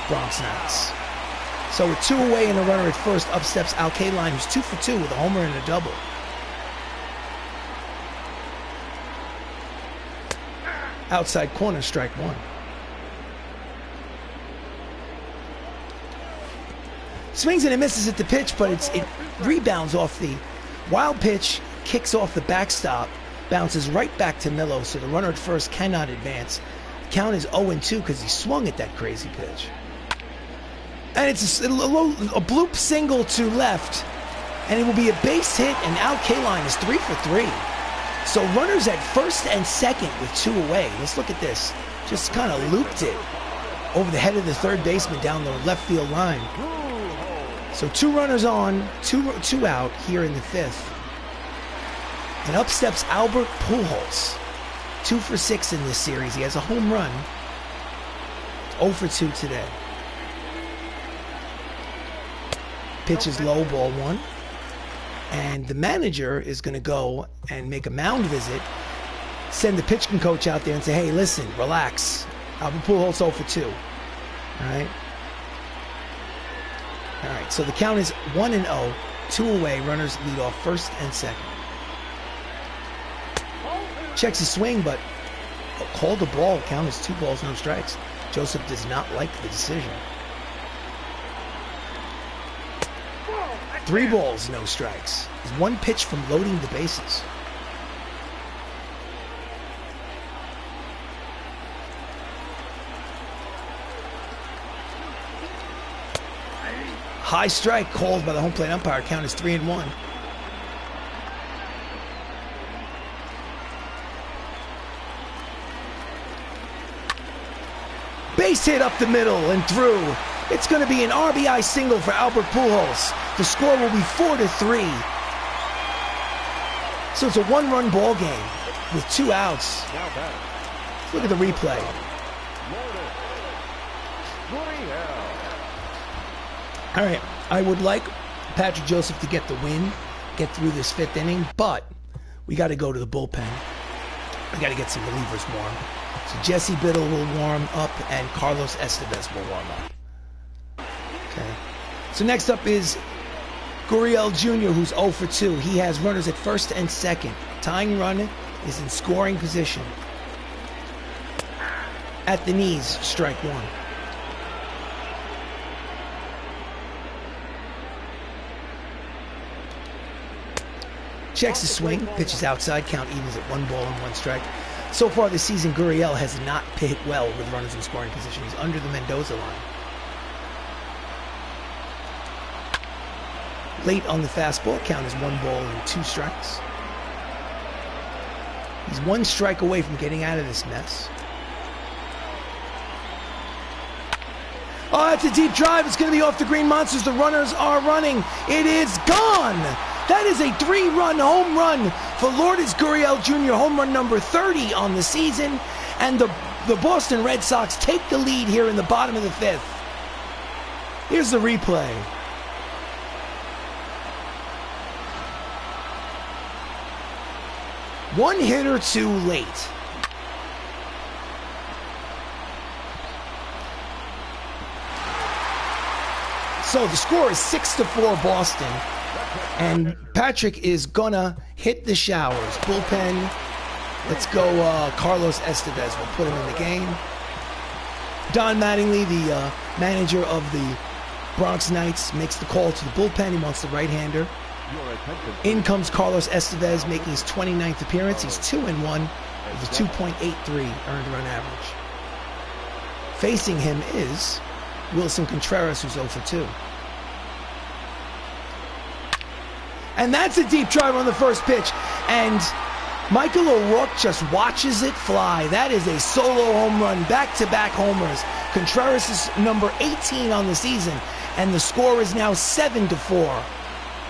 Bronx Nats. So with 2 away and a runner at first, up steps Al Kaline, who's 2 for 2 with a homer and a double. Outside corner, strike 1. Swings and it misses at the pitch, but it rebounds off the wild pitch, kicks off the backstop, bounces right back to Millo, so the runner at first cannot advance. The count is 0-2 because he swung at that crazy pitch. And it's a bloop single to left, and it will be a base hit, and Al Kaline is 3 for 3. So runners at first and second with 2 away. Let's look at this. Just kind of looped it over the head of the third baseman down the left field line. So 2 runners on, 2 out here in the 5th. And up steps Albert Pujols. 2 for 6 in this series. He has a home run. 0 for 2 today. Pitch is low, ball 1. And the manager is going to go and make a mound visit, send the pitching coach out there and say, hey, listen, relax. Albert Pujols 0 for 2. All right? All right, so the count is 1-0, 2 away. Runners lead off first and second. Checks the swing, but called the ball. Count is 2 balls, no strikes. Joseph does not like the decision. 3 balls, no strikes. He's 1 pitch from loading the bases. High strike called by the home plate umpire. Count is 3-1. Base hit up the middle and through. It's going to be an RBI single for Albert Pujols. The score will be 4-3. So it's a 1-run ball game with 2 outs. Look at the replay. All right, I would like Patrick Joseph to get the win, get through this 5th inning, but we got to go to the bullpen. We got to get some relievers warm. So Jesse Biddle will warm up, and Carlos Estevez will warm up. Okay. So next up is Gurriel Jr., who's 0 for 2. He has runners at first and second. Tying run is in scoring position. At the knees, strike 1. Checks the swing, pitches outside, count evens at 1 ball and 1 strike. So far this season, Gurriel has not hit well with runners in scoring position. He's under the Mendoza line. Late on the fastball, count is 1 ball and 2 strikes. He's 1 strike away from getting out of this mess. Oh, that's a deep drive. It's going to be off the Green Monsters. The runners are running. It is gone. That is a 3-run home run for Lourdes Gurriel Jr., home run number 30 on the season. And the Boston Red Sox take the lead here in the bottom of the 5th. Here's the replay. One hitter too late. So the score is 6-4 Boston. And Patrick is gonna hit the showers. Bullpen. Let's go Carlos Estevez. We'll put him in the game. Don Mattingly, the manager of the Bronx Knights, makes the call to the bullpen. He wants the right-hander. In comes Carlos Estevez, making his 29th appearance. He's 2-1 with a 2.83 earned run average. Facing him is Wilson Contreras, who's 0 for 2. And that's a deep drive on the first pitch. And Michael O'Rourke just watches it fly. That is a solo home run, back-to-back homers. Contreras is number 18 on the season. And the score is now 7-4.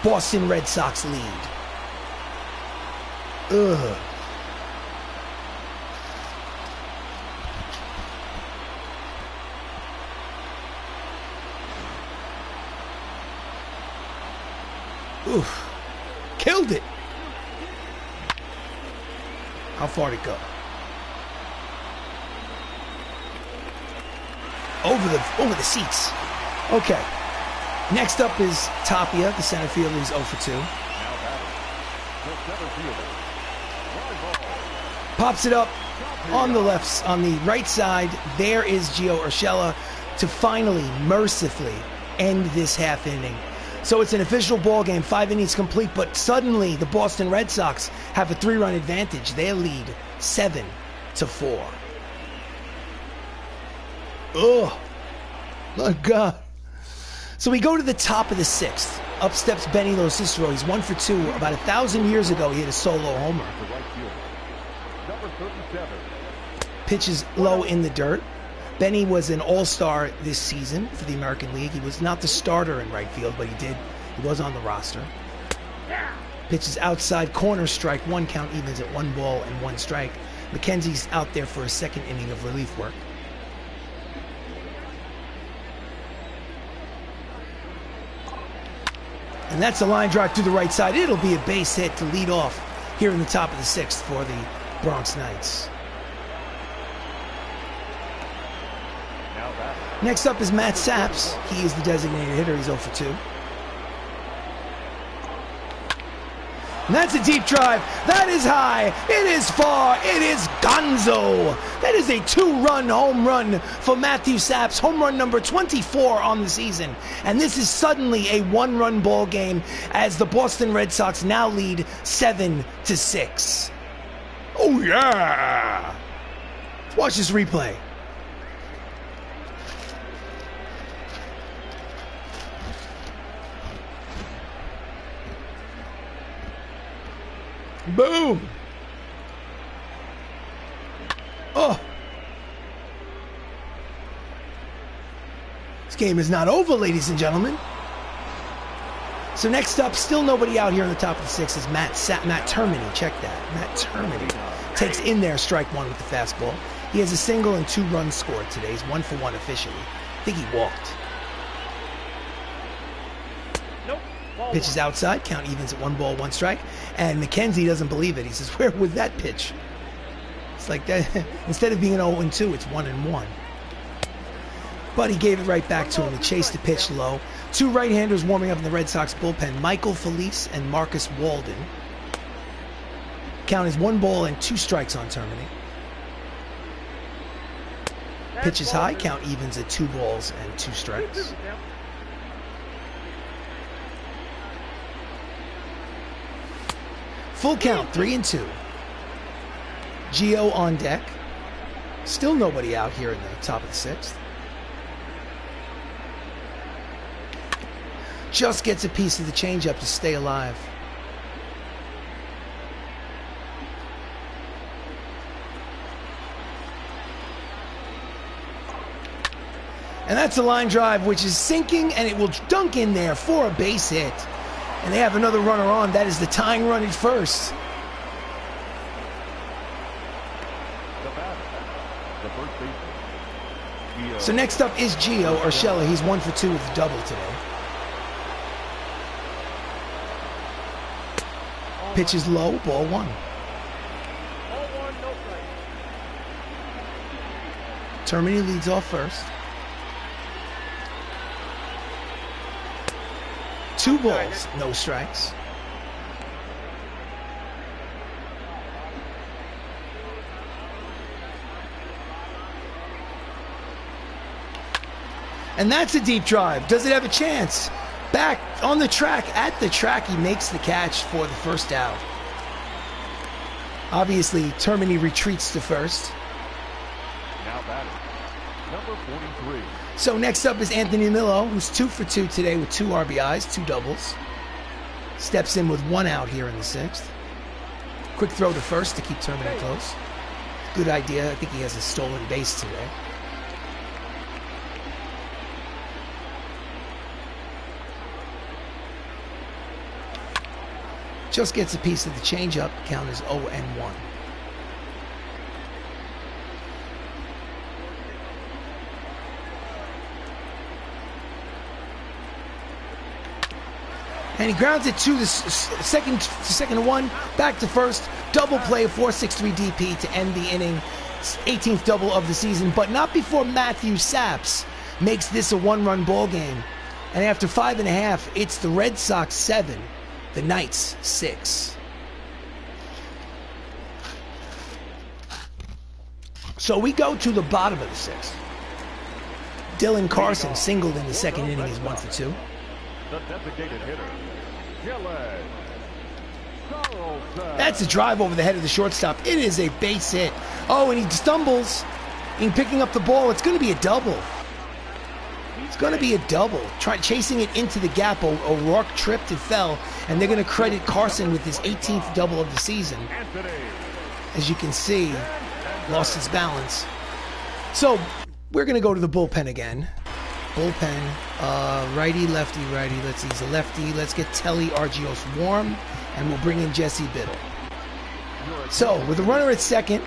Boston Red Sox lead. Ugh. Oof. Killed it. How far did it go? Over the seats. Okay. Next up is Tapia, the center fielder, who's 0 for 2. Pops it up on the right side. There is Gio Urshela to finally, mercifully end this half inning. So it's an official ball game, 5 innings complete, but suddenly the Boston Red Sox have a 3-run advantage. They lead 7-4. Oh, my God. So we go to the top of the 6th. Up steps Benny LoCicero. He's 1 for 2. About 1,000 years ago, he hit a solo homer. Pitches low in the dirt. Benny was an all-star this season for the American League. He was not the starter in right field, but he was on the roster. Pitches outside, corner, strike 1, count evens at 1 ball and 1 strike. McKenzie's out there for a 2nd inning of relief work. And that's a line drive to the right side. It'll be a base hit to lead off here in the top of the 6th for the Bronx Knights. Next up is Matt Saps. He is the designated hitter. He's 0 for 2. And that's a deep drive. That is high. It is far. It is gonzo. That is a 2-run home run for Matthew Saps. Home run number 24 on the season. And this is suddenly a 1-run ball game as the Boston Red Sox now lead 7-6. Oh, yeah. Let's watch this replay. Boom! Oh! This game is not over, ladies and gentlemen. So next up, still nobody out here on the top of the 6th is Matt Termini. Check that. Matt Termini takes in there strike 1 with the fastball. He has a single and 2 runs scored today. He's 1 for 1 officially. I think he walked. Pitches outside, count evens at 1 ball, 1 strike. And McKenzie doesn't believe it. He says, where was that pitch? It's like that. Instead of being 0-2, it's 1-1. But he gave it right back to him. He chased the pitch low. 2 right-handers warming up in the Red Sox bullpen, Michael Felice and Marcus Walden. Count is 1 ball and 2 strikes on Termini. Pitch is high, count evens at 2 balls and 2 strikes. Full count, 3-2. Gio on deck. Still nobody out here in the top of the 6th. Just gets a piece of the changeup to stay alive. And that's a line drive, which is sinking, and it will dunk in there for a base hit. And they have another runner on. That is the tying run at first. So next up is Gio Urshela. He's 1 for 2 with a double today. Pitch is low, ball 1. Termini leads off first. 2 balls, no strikes. And that's a deep drive. Does it have a chance? Back on the track, at the track, he makes the catch for the first out. Obviously, Termini retreats to first. Now batting, number 43. So next up is Anthony Millo, who's 2 for 2 today with 2 RBIs, 2 doubles. Steps in with 1 out here in the 6th. Quick throw to first to keep Termini close. Good idea. I think he has a stolen base today. Just gets a piece of the changeup. Count is 0-1. And he grounds it to the second one, back to first. Double play, 4.63 DP to end the inning. 18th double of the season, but not before Matthew Saps makes this a 1-run ball game. And after 5.5, it's the Red Sox 7. The Knights 6. So we go to the bottom of the 6th. Dylan Carson singled in the second inning. He's 1 for 2. The designated hitter, Gillen. That's a drive over the head of the shortstop. It is a base hit. Oh, and he stumbles in picking up the ball. It's going to be a double. It's going to be a double. Chasing it into the gap. O'Rourke tripped and fell, and they're going to credit Carson with his 18th double of the season. As you can see, lost his balance. So we're going to go to the bullpen again. Bullpen, righty, lefty, righty. Let's see, he's a lefty. Let's get Telly Argios warm, and we'll bring in Jesse Biddle. So with a runner at second,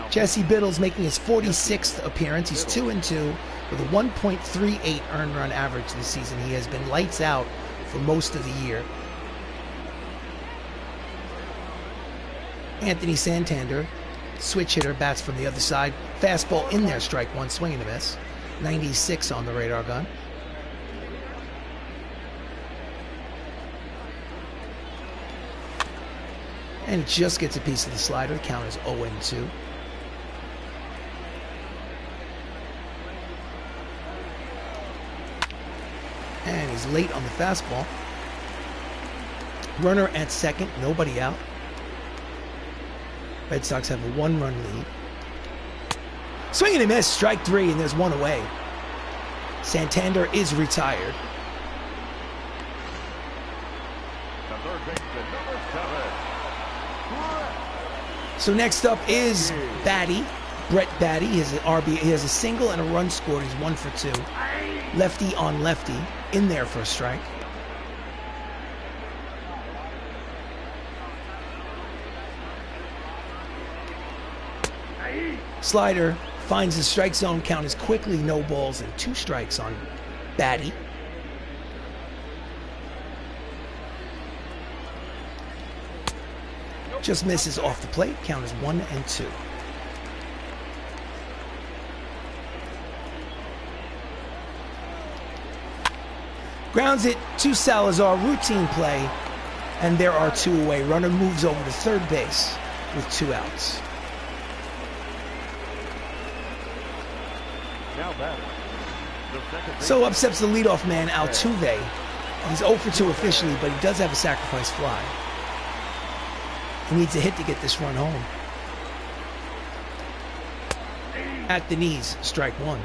Jesse Biddle's making his 46th appearance. He's 2-2 with a 1.38 earned run average this season. He has been lights out for most of the year. Anthony Santander, switch hitter, bats from the other side. Fastball in there, strike 1, swing and a miss. 96 on the radar gun. And just gets a piece of the slider. The count is 0-2. And he's late on the fastball. Runner at second, nobody out. Red Sox have a 1-run lead. Swing and a miss, strike 3, and there's 1 away. Santander is retired. The third baseman, number 7. So next up is Batty, Brett Batty. He has an RBI. He has a single and a run scored. He's 1 for 2. Lefty on lefty, in there for a strike. Slider finds the strike zone. Count is quickly no balls and 2 strikes on Batty. Just misses off the plate. Count is 1-2. Grounds it to Salazar, routine play, and there are 2 away. Runner moves over to third base with 2 outs. Now batting, So up steps the leadoff man, Altuve. He's 0 for 2 officially, but he does have a sacrifice fly. He needs a hit to get this run home. At the knees, strike one.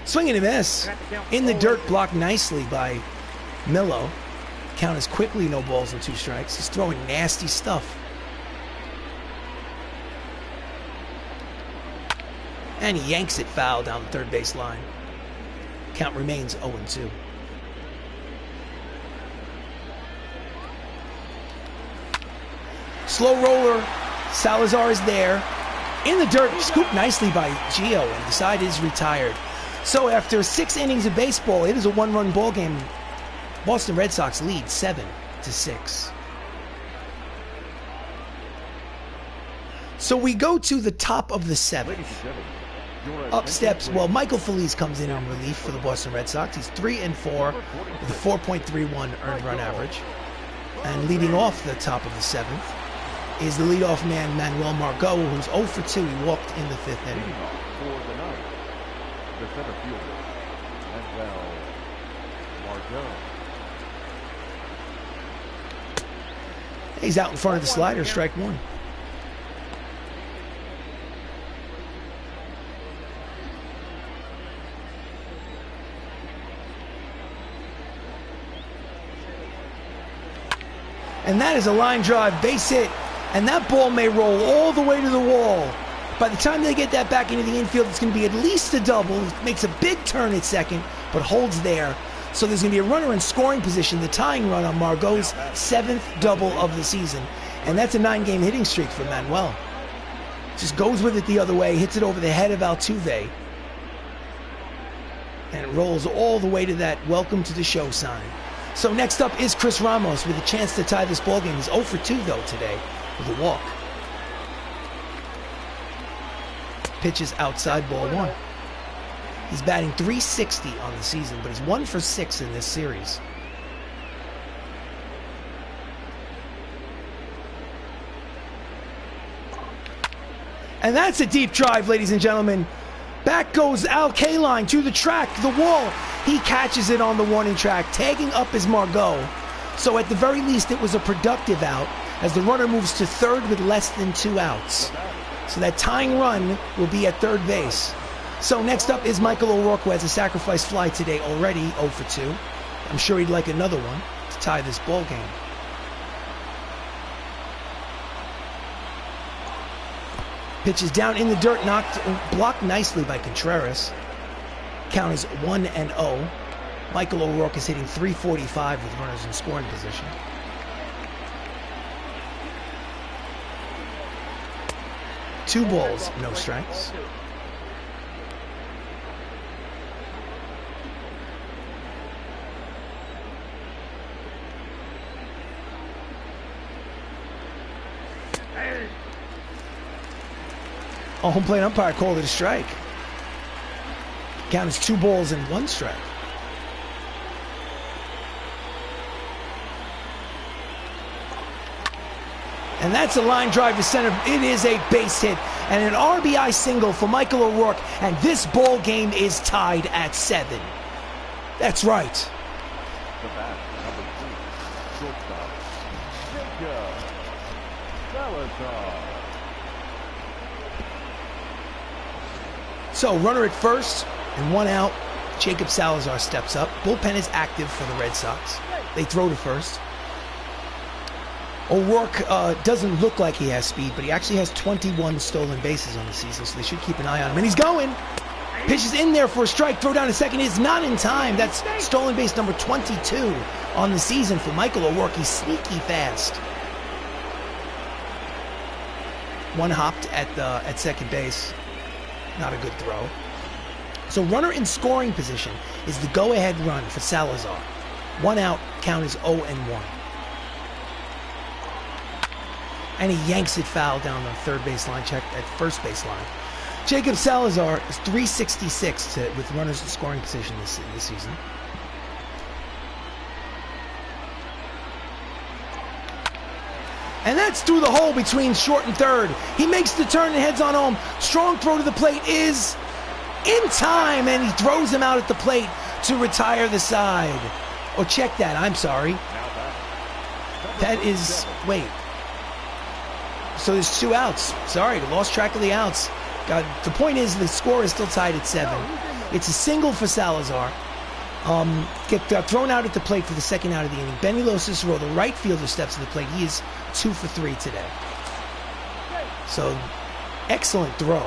Swing and a miss. In the dirt, blocked nicely by Millo. Count is quickly no balls and 2 strikes. He's throwing nasty stuff. And he yanks it foul down the third base line. Count remains 0-2. Slow roller. Salazar is there. In the dirt, scooped nicely by Gio, and the side is retired. So after 6 innings of baseball, it is a 1-run ball game. Boston Red Sox lead 7-6. So we go to the top of the 7th. Up steps, well, Michael Feliz comes in relief for the Boston Red Sox. He's 3-4 with a 4.31 earned run average. And leading off the top of the 7th is the leadoff man, Manuel Margot, who's 0 for 2. He walked in the 5th inning. The center fielder, Manuel Margot. He's out in front of the slider, strike one. And that is a line drive, base hit. And that ball may roll all the way to the wall. By the time they get that back into the infield, it's going to be at least a double. He makes a big turn at second, but holds there. So there's going to be a runner in scoring position, the tying run on Margot's 7th double of the season. And that's a 9-game hitting streak for Manuel. Just goes with it the other way, hits it over the head of Altuve. And it rolls all the way to that welcome to the show sign. So next up is Chris Ramos with a chance to tie this ballgame. He's 0 for 2 though today with a walk. Pitches outside, ball 1. He's batting .360 on the season, but he's 1 for 6 in this series. And that's a deep drive, ladies and gentlemen. Back goes Al Kaline to the track, the wall. He catches it on the warning track. Tagging up is Margot. So at the very least, it was a productive out as the runner moves to third with less than 2 outs. So that tying run will be at third base. So next up is Michael O'Rourke, who has a sacrifice fly today already, 0 for 2. I'm sure he'd like another one to tie this ball game. Pitches down in the dirt, blocked nicely by Contreras. Count is 1-0. Michael O'Rourke is hitting .345 with runners in scoring position. Two balls, no strikes. A home plate umpire called it a strike. Count is 2 balls and 1 strike. And that's a line drive to center. It is a base hit and an RBI single for Michael O'Rourke. And this ball game is tied at 7. That's right. The bat, number 2, shortstop, Salazar. So runner at first and 1 out. Jacob Salazar steps up. Bullpen is active for the Red Sox. They throw to first. O'Rourke doesn't look like he has speed, but he actually has 21 stolen bases on the season, so they should keep an eye on him. And he's going. Pitches in there for a strike. Throw down to second is not in time. That's stolen base number 22 on the season for Michael O'Rourke. He's sneaky fast. One hopped at second base. Not a good throw. So runner in scoring position is the go-ahead run for Salazar. 1 out, count is 0-1. And he yanks it foul down the third base line, check at first base line. Jacob Salazar is .366 with runners in scoring position this season. And that's through the hole between short and third. He makes the turn and heads on home. Strong throw to the plate is in time, and he throws him out at the plate to retire the side. Oh, check that. I'm sorry. That is, wait. So there's 2 outs. Sorry, lost track of the outs. The point is the score is still tied at 7. It's a single for Salazar. Got thrown out at the plate for the second out of the inning. Benny LoCicero, the right fielder, steps to the plate. He is 2 for 3 today. So, excellent throw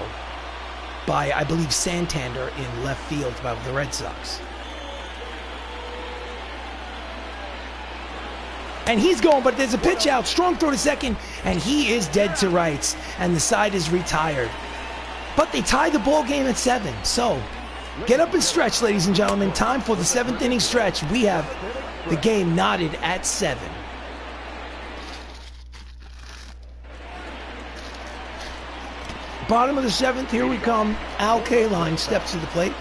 by, I believe, Santander in left field by the Red Sox. And he's going, but there's a pitch out. Strong throw to second, and he is dead to rights. And the side is retired. But they tied the ball game at 7. So, get up and stretch, ladies and gentlemen. Time for the 7th inning stretch. We have the game knotted at 7. Bottom of the 7th, here we come. Al Kaline steps to the plate.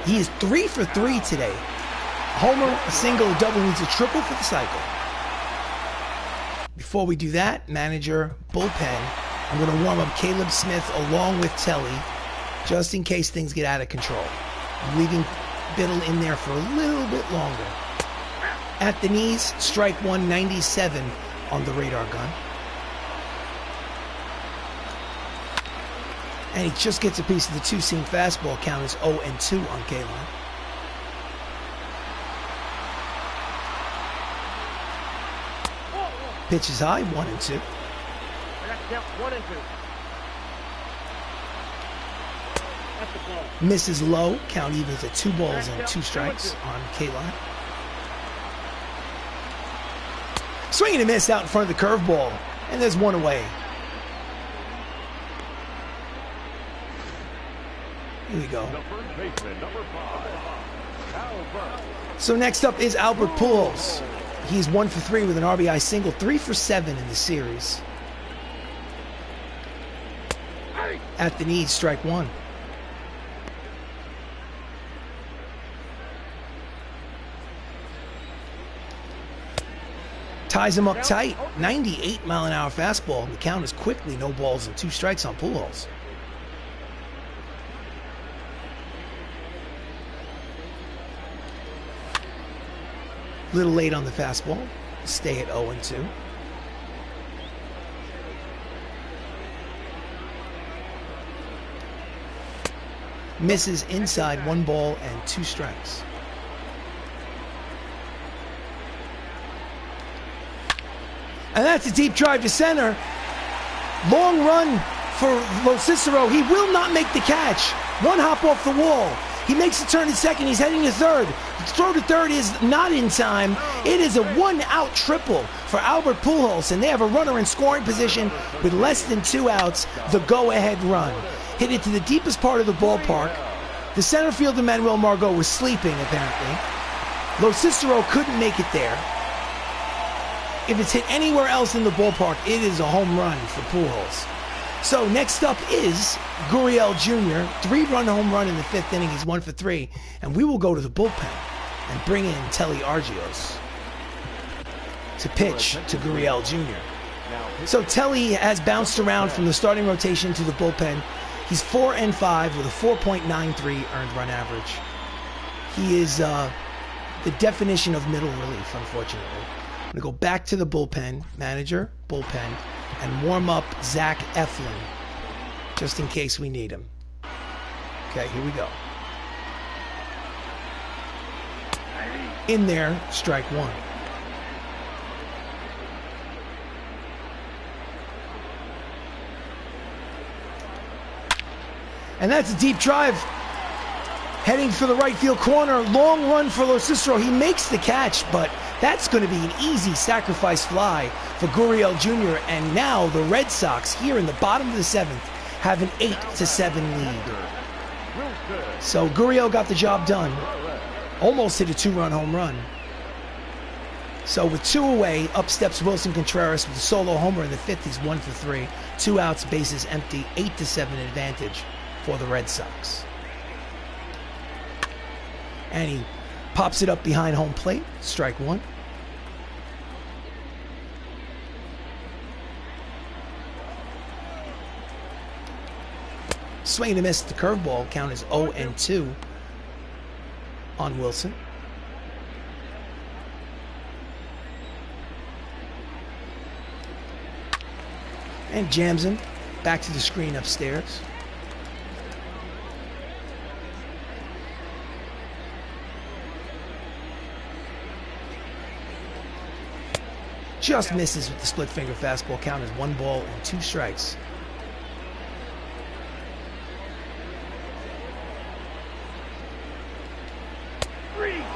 He is 3 for 3 today. A homer, a single, a double, needs a triple for the cycle. Before we do that, manager, bullpen. I'm going to warm up Caleb Smith along with Telly, just in case things get out of control. I'm leaving Biddle in there for a little bit longer. At the knees, strike 1, 97 on the radar gun. And he just gets a piece of the 2-seam fastball. Count is 0-2 on Kaline. Pitch is high, 1-2. Misses low. Count evens at 2 balls and 2 strikes on Kaline. Swing and a miss out in front of the curveball. And there's 1 away. Here we go. So next up is Albert Pujols. He's 1 for 3 with an RBI single, 3 for 7 in the series. At the knees, strike 1. Ties him up tight, 98-mile-an-hour fastball. The count is quickly no balls and 2 strikes on Pujols. A little late on the fastball. Stay at 0-2. Misses inside, 1 ball and 2 strikes. And that's a deep drive to center. Long run for LoCicero. He will not make the catch. 1 hop off the wall. He makes the turn to second. He's heading to third. The throw to third is not in time. It is a 1-out triple for Albert Pujols, and they have a runner in scoring position with less than 2 outs. The go-ahead run. Hit it to the deepest part of the ballpark. The center fielder, Manuel Margot, was sleeping, apparently. LoCicero couldn't make it there. If it's hit anywhere else in the ballpark, it is a home run for Pujols. So next up is Gurriel Jr., 3-run home run in the 5th inning. He's 1 for 3. And we will go to the bullpen and bring in Telly Argios to pitch to Gurriel Jr. So Telly has bounced around from the starting rotation to the bullpen. He's 4-5 with a 4.93 earned run average. He is the definition of middle relief, unfortunately. I'm going to go back to the bullpen, manager, bullpen, and warm up Zach Eflin, just in case we need him. Okay, here we go. In there, strike 1. And that's a deep drive. Heading for the right field corner. Long run for LoCicero. He makes the catch, but that's going to be an easy sacrifice fly for Gurriel Jr. And now the Red Sox, here in the bottom of the 7th, have an 8-7 lead. So Gurriel got the job done. Almost hit a 2-run home run. So with 2 away, up steps Wilson Contreras with a solo homer in the 5th. He's 1 for 3. 2 outs, bases empty, 8-7 advantage for the Red Sox. And he pops it up behind home plate. Strike 1. Swing and a miss. The curveball. Count is 0-2 on Wilson. And jams him back to the screen upstairs. Just misses with the split finger fastball. Count is 1 ball and 2 strikes.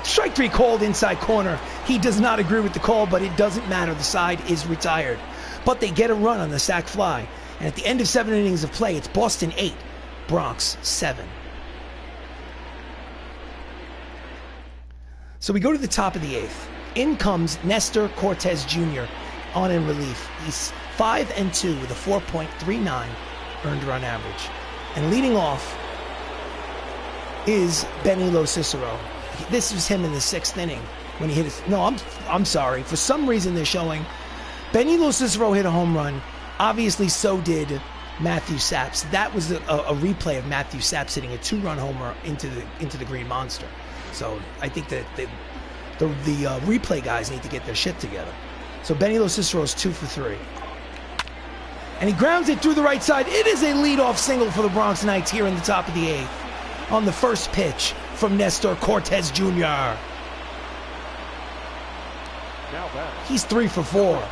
Strike 3 called inside corner. He does not agree with the call, but it doesn't matter. The side is retired. But they get a run on the sac fly. And at the end of 7 innings of play, it's Boston 8, Bronx 7. So we go to the top of the 8th. In comes Nestor Cortez Jr. on in relief. He's 5-2 with a 4.39 earned run average. And leading off is Benny LoCicero. This was him in the 6th inning when he hit his... No, I'm sorry. For some reason they're showing Benny LoCicero hit a home run. Obviously, so did Matthew Saps. That was a replay of Matthew Saps hitting a 2-run homer into the Green Monster. So I think that the replay guys need to get their shit together. So Benny LoCicero is 2 for 3. And he grounds it through the right side. It is a leadoff single for the Bronx Knights here in the top of the 8th on the first pitch from Nestor Cortez Jr. He's 3 for 4.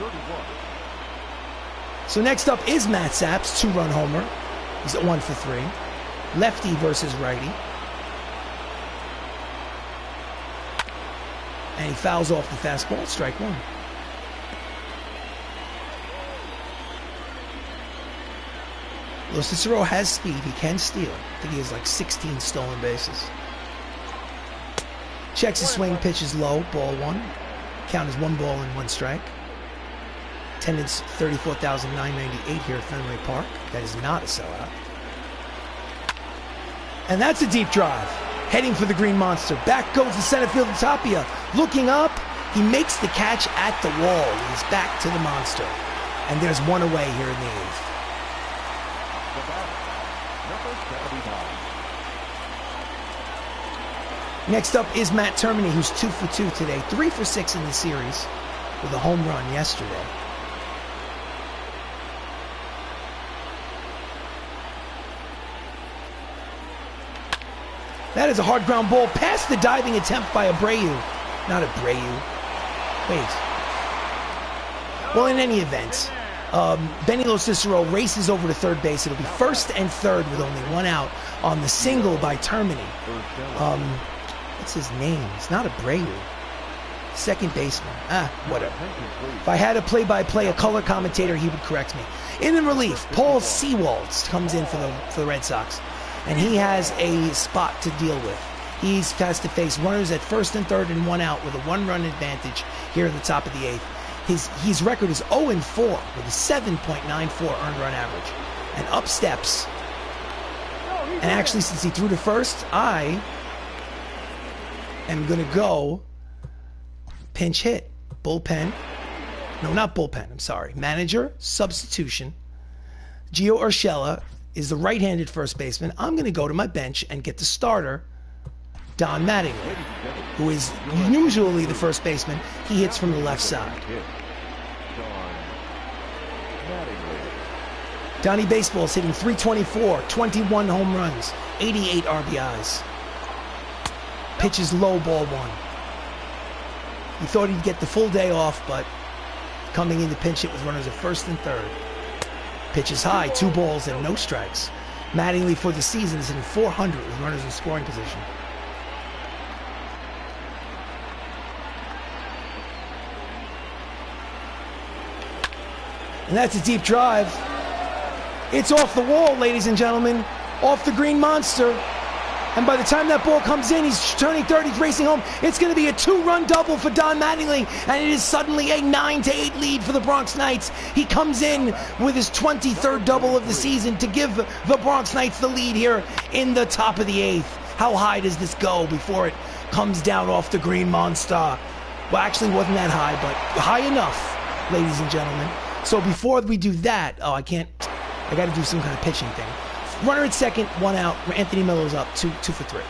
So next up is Matt Saps, 2-run homer. He's at 1 for 3. Lefty versus righty. And he fouls off the fastball, strike 1. LoCicero has speed, he can steal. I think he has like 16 stolen bases. Checks his swing, pitches low, ball 1. Count is 1 ball and 1 strike. Attendance 34,998 here at Fenway Park. That is not a sellout. And that's a deep drive. Heading for the Green Monster. Back goes the center fielder Tapia. Looking up, he makes the catch at the wall. He's back to the Monster. And there's 1 away here in the 8th. Next up is Matt Termini, who's 2 for 2 today. 3 for 6 in the series with a home run yesterday. That is a hard ground ball past the diving attempt by Abreu. Not Abreu. Wait. Well, in any event, Benny LoCicero races over to third base. It'll be 1st and 3rd with only 1 out on the single by Termini. What's his name? It's not Abreu. Second baseman. Whatever. If I had a play-by-play, a color commentator, he would correct me. In relief, Paul Sewald comes in for the Red Sox. And he has a spot to deal with. He has to face runners at 1st and 3rd and 1 out with a 1-run advantage here at the top of the 8th. His record is 0-4 with a 7.94 earned run average. And up steps. And actually, since he threw to 1st, I am going to go pinch hit. Bullpen. No, not bullpen. I'm sorry. Manager, substitution. Gio Urshela is the right-handed first baseman. I'm going to go to my bench and get the starter, Don Mattingly, who is usually the first baseman. He hits from the left side. Donnie Baseball's hitting .324, 21 home runs, 88 RBIs. Pitches low, ball 1. He thought he'd get the full day off, but coming in to pinch hit with runners at 1st and 3rd. Pitches high, 2 balls and no strikes. Mattingly for the season is hitting .400 with runners in scoring position. And that's a deep drive. It's off the wall, ladies and gentlemen. Off the Green Monster. And by the time that ball comes in, he's turning 3rd, he's racing home. It's going to be a 2-run double for Don Mattingly, and it is suddenly a 9-8 lead for the Bronx Knights. He comes in with his 23rd double of the season to give the Bronx Knights the lead here in the top of the 8th. How high does this go before it comes down off the Green Monster? Well, actually, it wasn't that high, but high enough, ladies and gentlemen. So before we do that, I got to do some kind of pitching thing. Runner at second, 1 out. Anthony Millo's up, 2 for 3.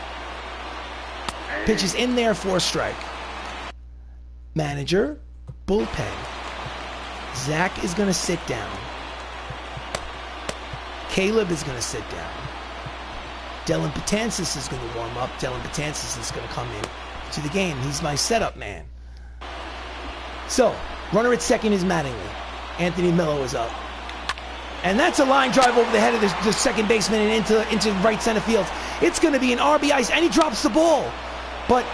Pitch is in there for a strike. Manager, bullpen. Zach is going to sit down. Caleb is going to sit down. Dylan Betances is going to warm up. Dylan Betances is going to come in to the game. He's my setup man. So, runner at second is Mattingly. Anthony Millo is up. And that's a line drive over the head of the second baseman and into right center field. It's going to be an RBI, and he drops the ball. But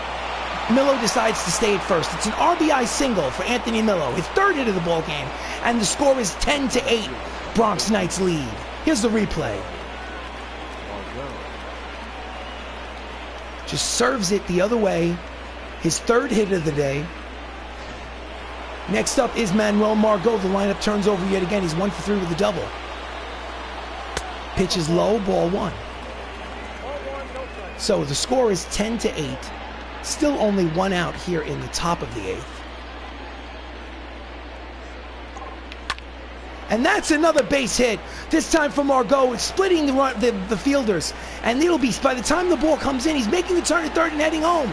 Millo decides to stay at first. It's an RBI single for Anthony Millo, his 3rd hit of the ball game, and the score is 10-8. Bronx Knights lead. Here's the replay. Just serves it the other way. His 3rd hit of the day. Next up is Manuel Margot. The lineup turns over yet again. He's 1 for 3 with a double. Pitch is low, ball 1. So the score is 10-8. Still only 1 out here in the top of the 8th. And that's another base hit. This time for Margot. It's splitting the fielders. And it'll be, by the time the ball comes in, he's making the turn at third and heading home.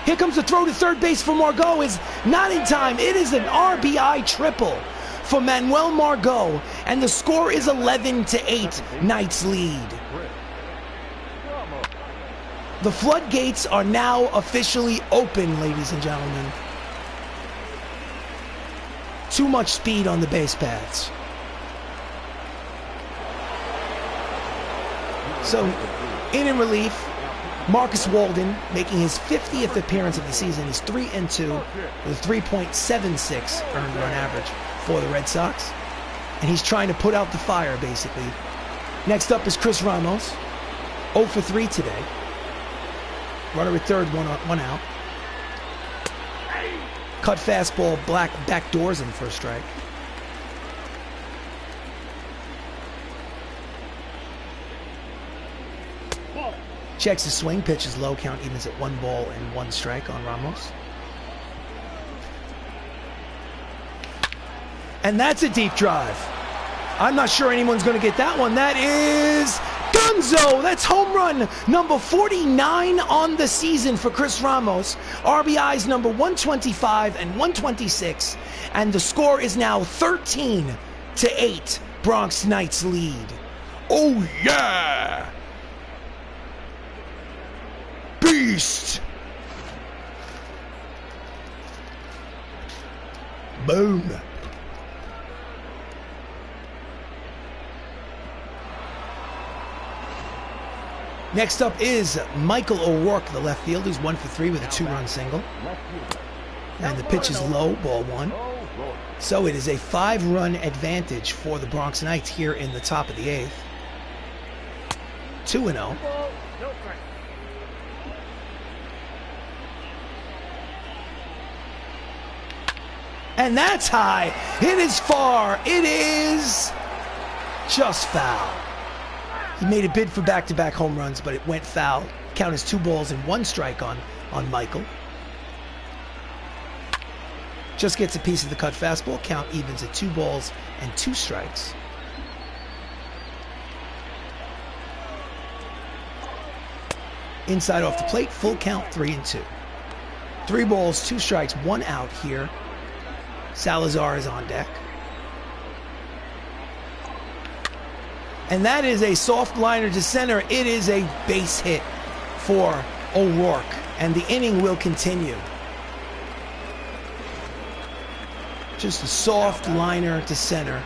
Here comes the throw to third base for Margot. Is not in time. It is an RBI triple for Manuel Margot. And the score is 11-8. Knights lead. The floodgates are now officially open, ladies and gentlemen. Too much speed on the base paths. So, in relief, Marcus Walden making his 50th appearance of the season. He's 3-2 with 3.76 earned run average for the Red Sox. And he's trying to put out the fire, basically. Next up is Chris Ramos. 0 for 3 today. Runner at third, 1 out. Cut fastball, backdoors him for a strike. Checks his swing, pitch is low, count evens at 1 ball and 1 strike on Ramos. And that's a deep drive. I'm not sure anyone's going to get that one. That is Gunzo. That's home run number 49 on the season for Chris Ramos. RBIs number 125 and 126. And the score is now 13-8. Bronx Knights lead. Oh, yeah! Beast! Boom. Next up is Michael O'Rourke, the left fielder, who's 1 for 3 with a 2-run single. And the pitch is low, ball 1. So it is a 5-run advantage for the Bronx Knights here in the top of the 8th. 2-0. And that's high. It is far. It is just foul. He made a bid for back-to-back home runs, but it went foul. Count is 2 balls and 1 strike on Michael. Just gets a piece of the cut fastball. Count evens at 2 balls and 2 strikes. Inside off the plate, full count, 3-2. 3 balls, 2 strikes, 1 out here. Salazar is on deck. And that is a soft liner to center. It is a base hit for O'Rourke, and the inning will continue. Just a soft liner to center.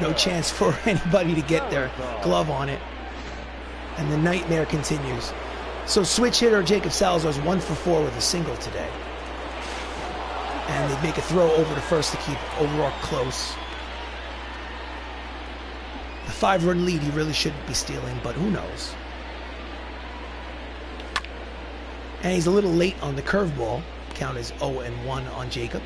No chance for anybody to get their glove on it. And the nightmare continues. So switch hitter Jacob Salazar is 1 for 4 with a single today. And they make a throw over to first to keep O'Rourke close. The 5-run lead he really shouldn't be stealing, but who knows. And he's a little late on the curveball. Count is 0-1 on Jacob.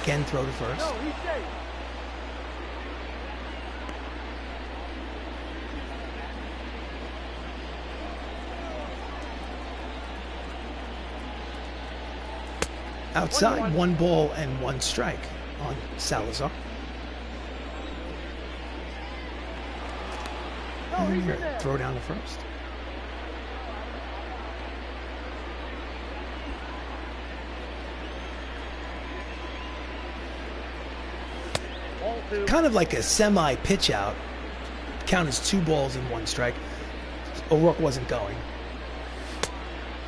Again, throw to first. Outside, 1 ball and 1 strike on Salazar. And throw down the first. Kind of like a semi-pitch out. Count as 2 balls and 1 strike. O'Rourke wasn't going.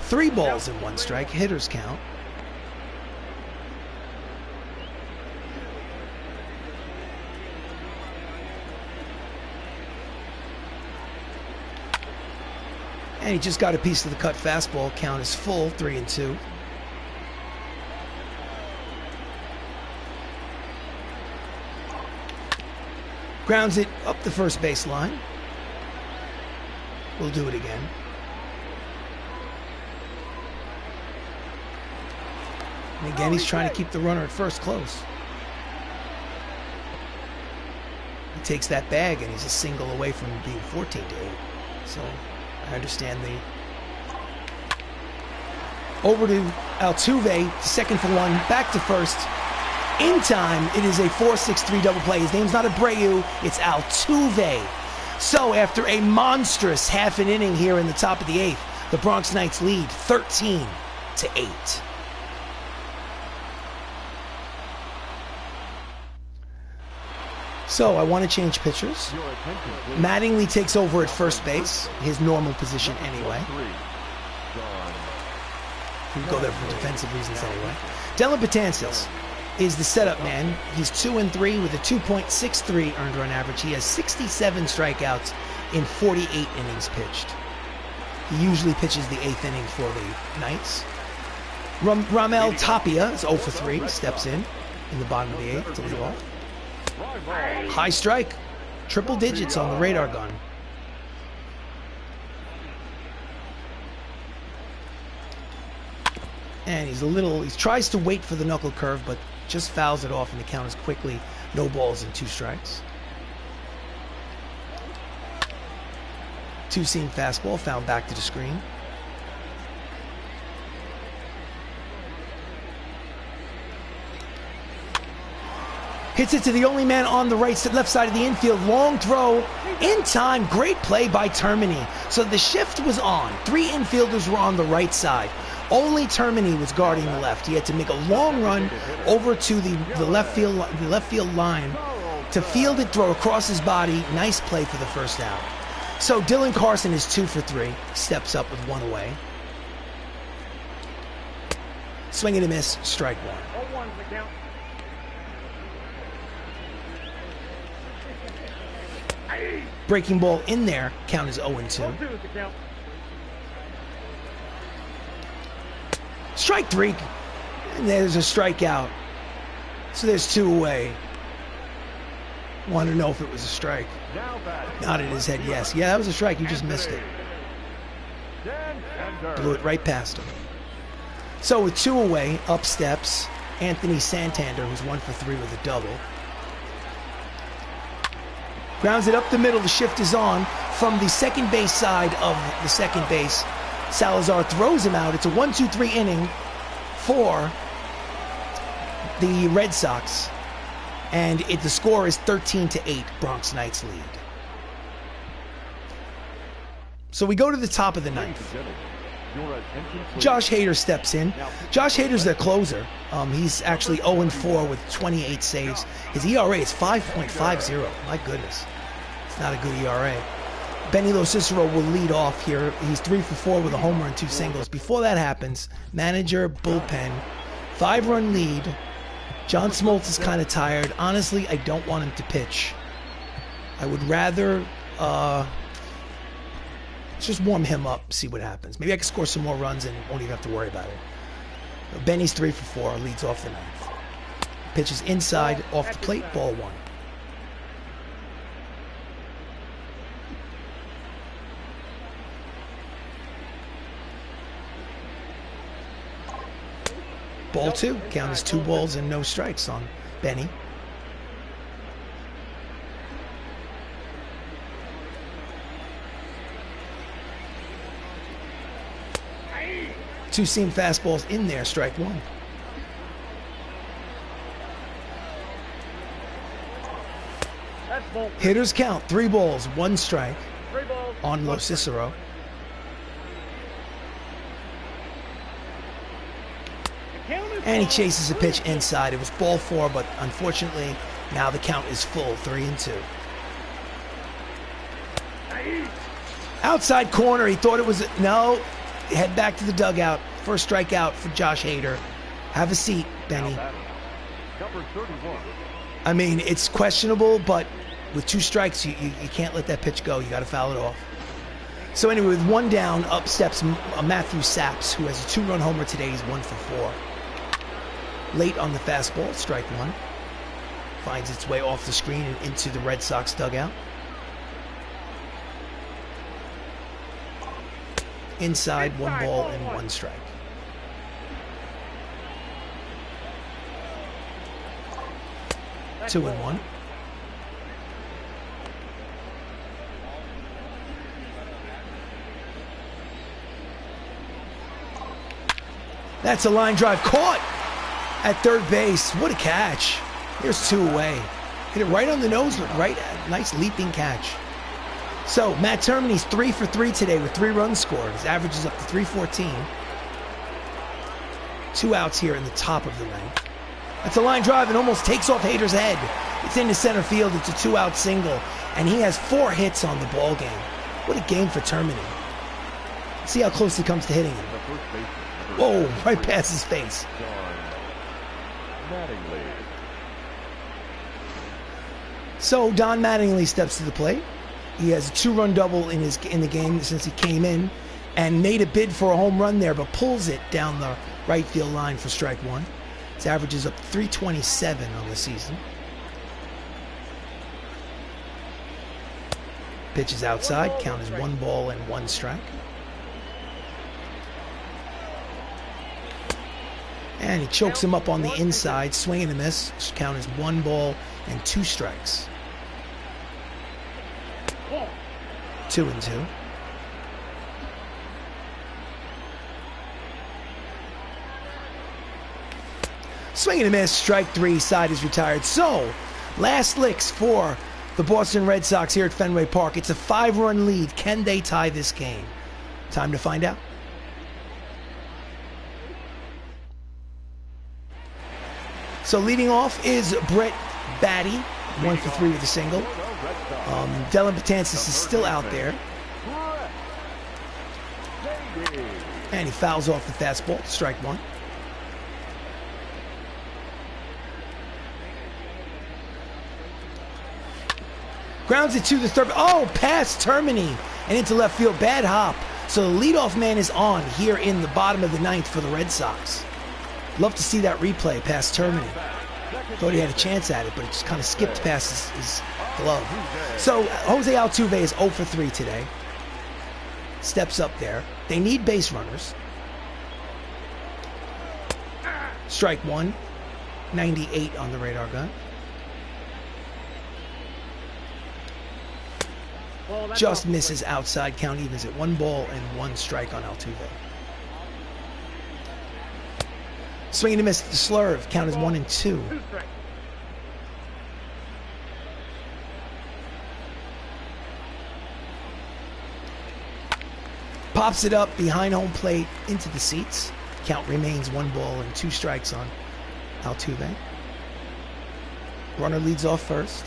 3 balls and 1 strike. Hitters count. And he just got a piece of the cut fastball. Count is full, 3-2. Grounds it up the first baseline. We'll do it again. And again, he's trying to keep the runner at first close. He takes that bag, and he's a single away from being 14-8. So I understand the... Over to Altuve, second for 1, back to first. In time, it is a 4-6-3 double play. His name's not Abreu, it's Altuve. So after a monstrous half an inning here in the top of the 8th, the Bronx Knights lead 13-8. So I want to change pitchers. Mattingly takes over at first base, his normal position anyway. We go there for defensive reasons anyway. Dylan Betances is the setup man. He's 2-3 with a 2.63 earned run average. He has 67 strikeouts in 48 innings pitched. He usually pitches the 8th inning for the Knights. Ramel Tapia is 0 for 3, steps in the bottom of the 8th to lead off. High strike, triple digits on the radar gun. And he tries to wait for the knuckle curve, but just fouls it off, and the count is quickly no balls and 2 strikes. 2-seam fastball found back to the screen. Hits it to the only man on the left side of the infield. Long throw in time. Great play by Termini. So the shift was on. 3 infielders were on the right side. Only Termini was guarding the left. He had to make a long run over to the left field line to field it, throw across his body. Nice play for the first out. So Dylan Carson is 2 for 3. Steps up with 1 away. Swing and a miss. Strike 1. Breaking ball in there. Count is 0-2. Strike 3. And there's a strikeout. So there's 2 away. Want to know if it was a strike. Nodded his head yes. Yeah, that was a strike. You just missed it. Blew it right past him. So with 2 away, up steps Anthony Santander, who's 1 for 3 with a double. Grounds it up the middle. The shift is on from the second base side of the second base. Salazar throws him out. It's a 1-2-3 inning for the Red Sox. And the score is 13-8. Bronx Knights lead. So we go to the top of the 9th. Josh Hader steps in. Josh Hader's their closer. He's actually 0-4 with 28 saves. His ERA is 5.50. My goodness. It's not a good ERA. Benny LoCicero will lead off here. He's 3 for 4 with a homer and 2 singles. Before that happens, manager, bullpen, 5-run lead. John Smoltz is kind of tired. Honestly, I don't want him to pitch. I would rather just warm him up, see what happens. Maybe I can score some more runs and won't even have to worry about it. Benny's 3 for 4, leads off the 9th. Pitches inside, off the plate, ball 1. Ball 2, count is 2 balls and no strikes on Benny. Two-seam fastballs in there, strike 1. Hitters count, 3 balls, 1 strike. on LoCicero. And he chases a pitch inside. It was ball 4, but unfortunately, now the count is full, 3-2. Outside corner, he thought it was, no, head back to the dugout. First strikeout for Josh Hader. Have a seat, Benny. Number 31. I mean, it's questionable, but with 2 strikes, you can't let that pitch go. You got to foul it off. So anyway, with 1 down, up steps Matthew Saps, who has a 2-run homer today. He's 1 for 4. Late on the fastball, strike 1. Finds its way off the screen and into the Red Sox dugout. Inside, 1 ball and 1 strike. Two and 1. That's a line drive caught at third base. What a catch. Here's 2 away. Hit it right on the nose, right? Nice leaping catch. So Matt Termini's 3 for 3 today with 3 runs scored. His average is up to 314. 2 outs here in the top of the 9th. That's a line drive and almost takes off Hader's head. It's into center field. It's a 2-out single. And he has 4 hits on the ball game. What a game for Termini. See how close he comes to hitting him. Whoa, right past his face. Mattingly. So Don Mattingly steps to the plate. He has a 2-run double in the game since he came in and made a bid for a home run there, but pulls it down the right field line for strike 1. His average is up 327 on the season. Pitch is outside. Count is 1 ball and 1 strike. And he chokes him up on the inside. Swing and a miss. Count is 1 ball and 2 strikes. 2-2. Swing and a miss, strike 3, side is retired. So, last licks for the Boston Red Sox here at Fenway Park. It's a 5-run lead. Can they tie this game? Time to find out. So leading off is Brett Batty, 1 for 3 with a single. Dylan Betances is still out there. And he fouls off the fastball, strike 1. Grounds it to the third. Oh, past Termini and into left field. Bad hop. So the leadoff man is on here in the bottom of the 9th for the Red Sox. Love to see that replay past Termini. Thought he had a chance at it, but it just kind of skipped past his glove. So Jose Altuve is 0 for 3 today. Steps up there. They need base runners. Strike 1. 98 on the radar gun. Just misses outside. Count evens at 1 ball and 1 strike on Altuve. Swing and a miss. The slurve. Count is 1 and 2. Pops it up behind home plate into the seats. Count remains 1 ball and 2 strikes on Altuve. Runner leads off first.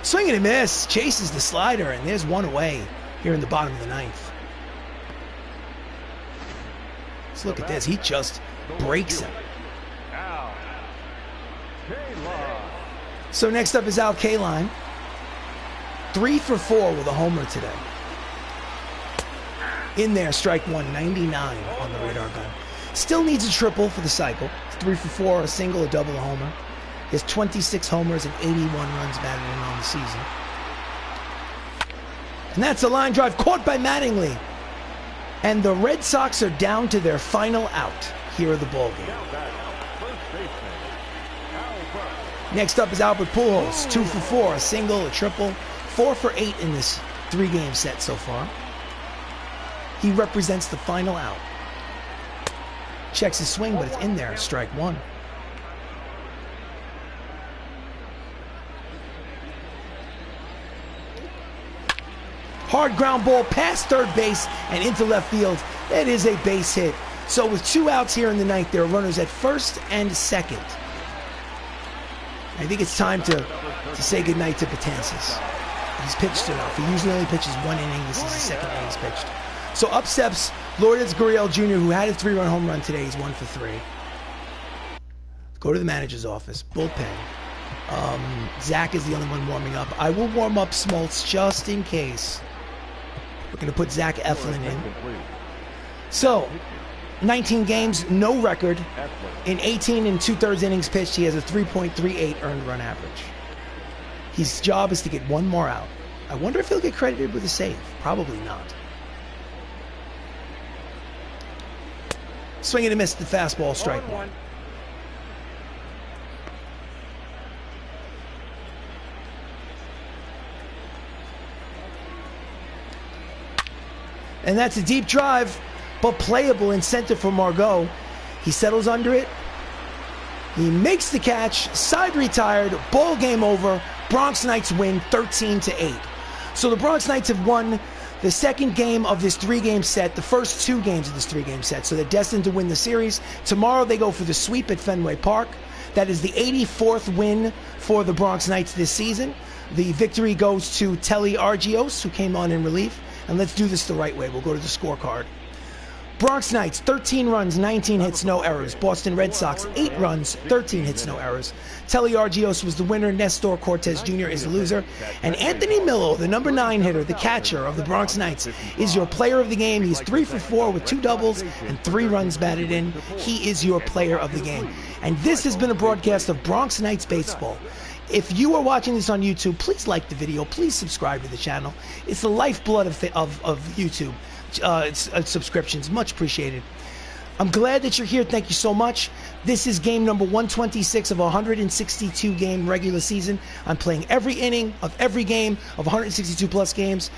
Swing and a miss. Chases the slider, and there's 1 away here in the bottom of the 9th. Let's look at this. He just breaks him. So next up is Al Kaline. 3 for 4 with a homer today. In there, strike 1, 99 on the radar gun. Still needs a triple for the cycle. 3 for 4, a single, a double, a homer. He has 26 homers and 81 runs batted in on the season. And that's a line drive caught by Mattingly. And the Red Sox are down to their final out here of the ballgame. Next up is Albert Pujols. 2 for 4, a single, a triple. 4 for 8 in this 3-game set so far. He represents the final out. Checks his swing, but it's in there. Strike 1. Hard ground ball past third base and into left field. It is a base hit. So with 2 outs here in the ninth, there are runners at first and second. I think it's time to say goodnight to Betances. He's pitched enough. He usually only pitches 1 inning. This is the second inning he's pitched. So up steps Lourdes Gurriel Jr., who had a 3-run home run today. He's 1 for 3. Go to the manager's office. Bullpen. Zach is the only one warming up. I will warm up Smoltz just in case. We're going to put Zach Eflin in. So, 19 games, no record. In 18 and 2/3 innings pitched, he has a 3.38 earned run average. His job is to get 1 more out. I wonder if he'll get credited with a save. Probably not. Swing and a miss, the fastball, strike 1. And that's a deep drive, but playable in center for Margot. He settles under it. He makes the catch. Side retired. Ball game over. Bronx Knights win 13-8. So the Bronx Knights have won the second game of this 3-game set, the first 2 games of this 3-game set. So they're destined to win the series. Tomorrow they go for the sweep at Fenway Park. That is the 84th win for the Bronx Knights this season. The victory goes to Telly Argios, who came on in relief. And let's do this the right way. We'll go to the scorecard. Bronx Knights, 13 runs, 19 hits, no errors. Boston Red Sox, 8 runs, 13 hits, no errors. Telly Argios was the winner. Nestor Cortez Jr. is the loser. And Anthony Millo, the number 9 hitter, the catcher of the Bronx Knights, is your player of the game. He's 3 for 4 with 2 doubles and 3 runs batted in. He is your player of the game. And this has been a broadcast of Bronx Knights Baseball. If you are watching this on YouTube, please like the video. Please subscribe to the channel. It's the lifeblood of YouTube. Subscriptions, much appreciated. I'm glad that you're here. Thank you so much. This is game number 126 of a 162 game regular season. I'm playing every inning of every game of 162 plus games.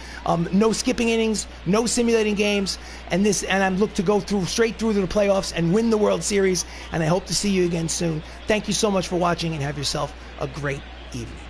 No skipping innings, no simulating games, and I'm looked to go straight through to the playoffs and win the World Series. And I hope to see you again soon. Thank you so much for watching, and have yourself a great evening.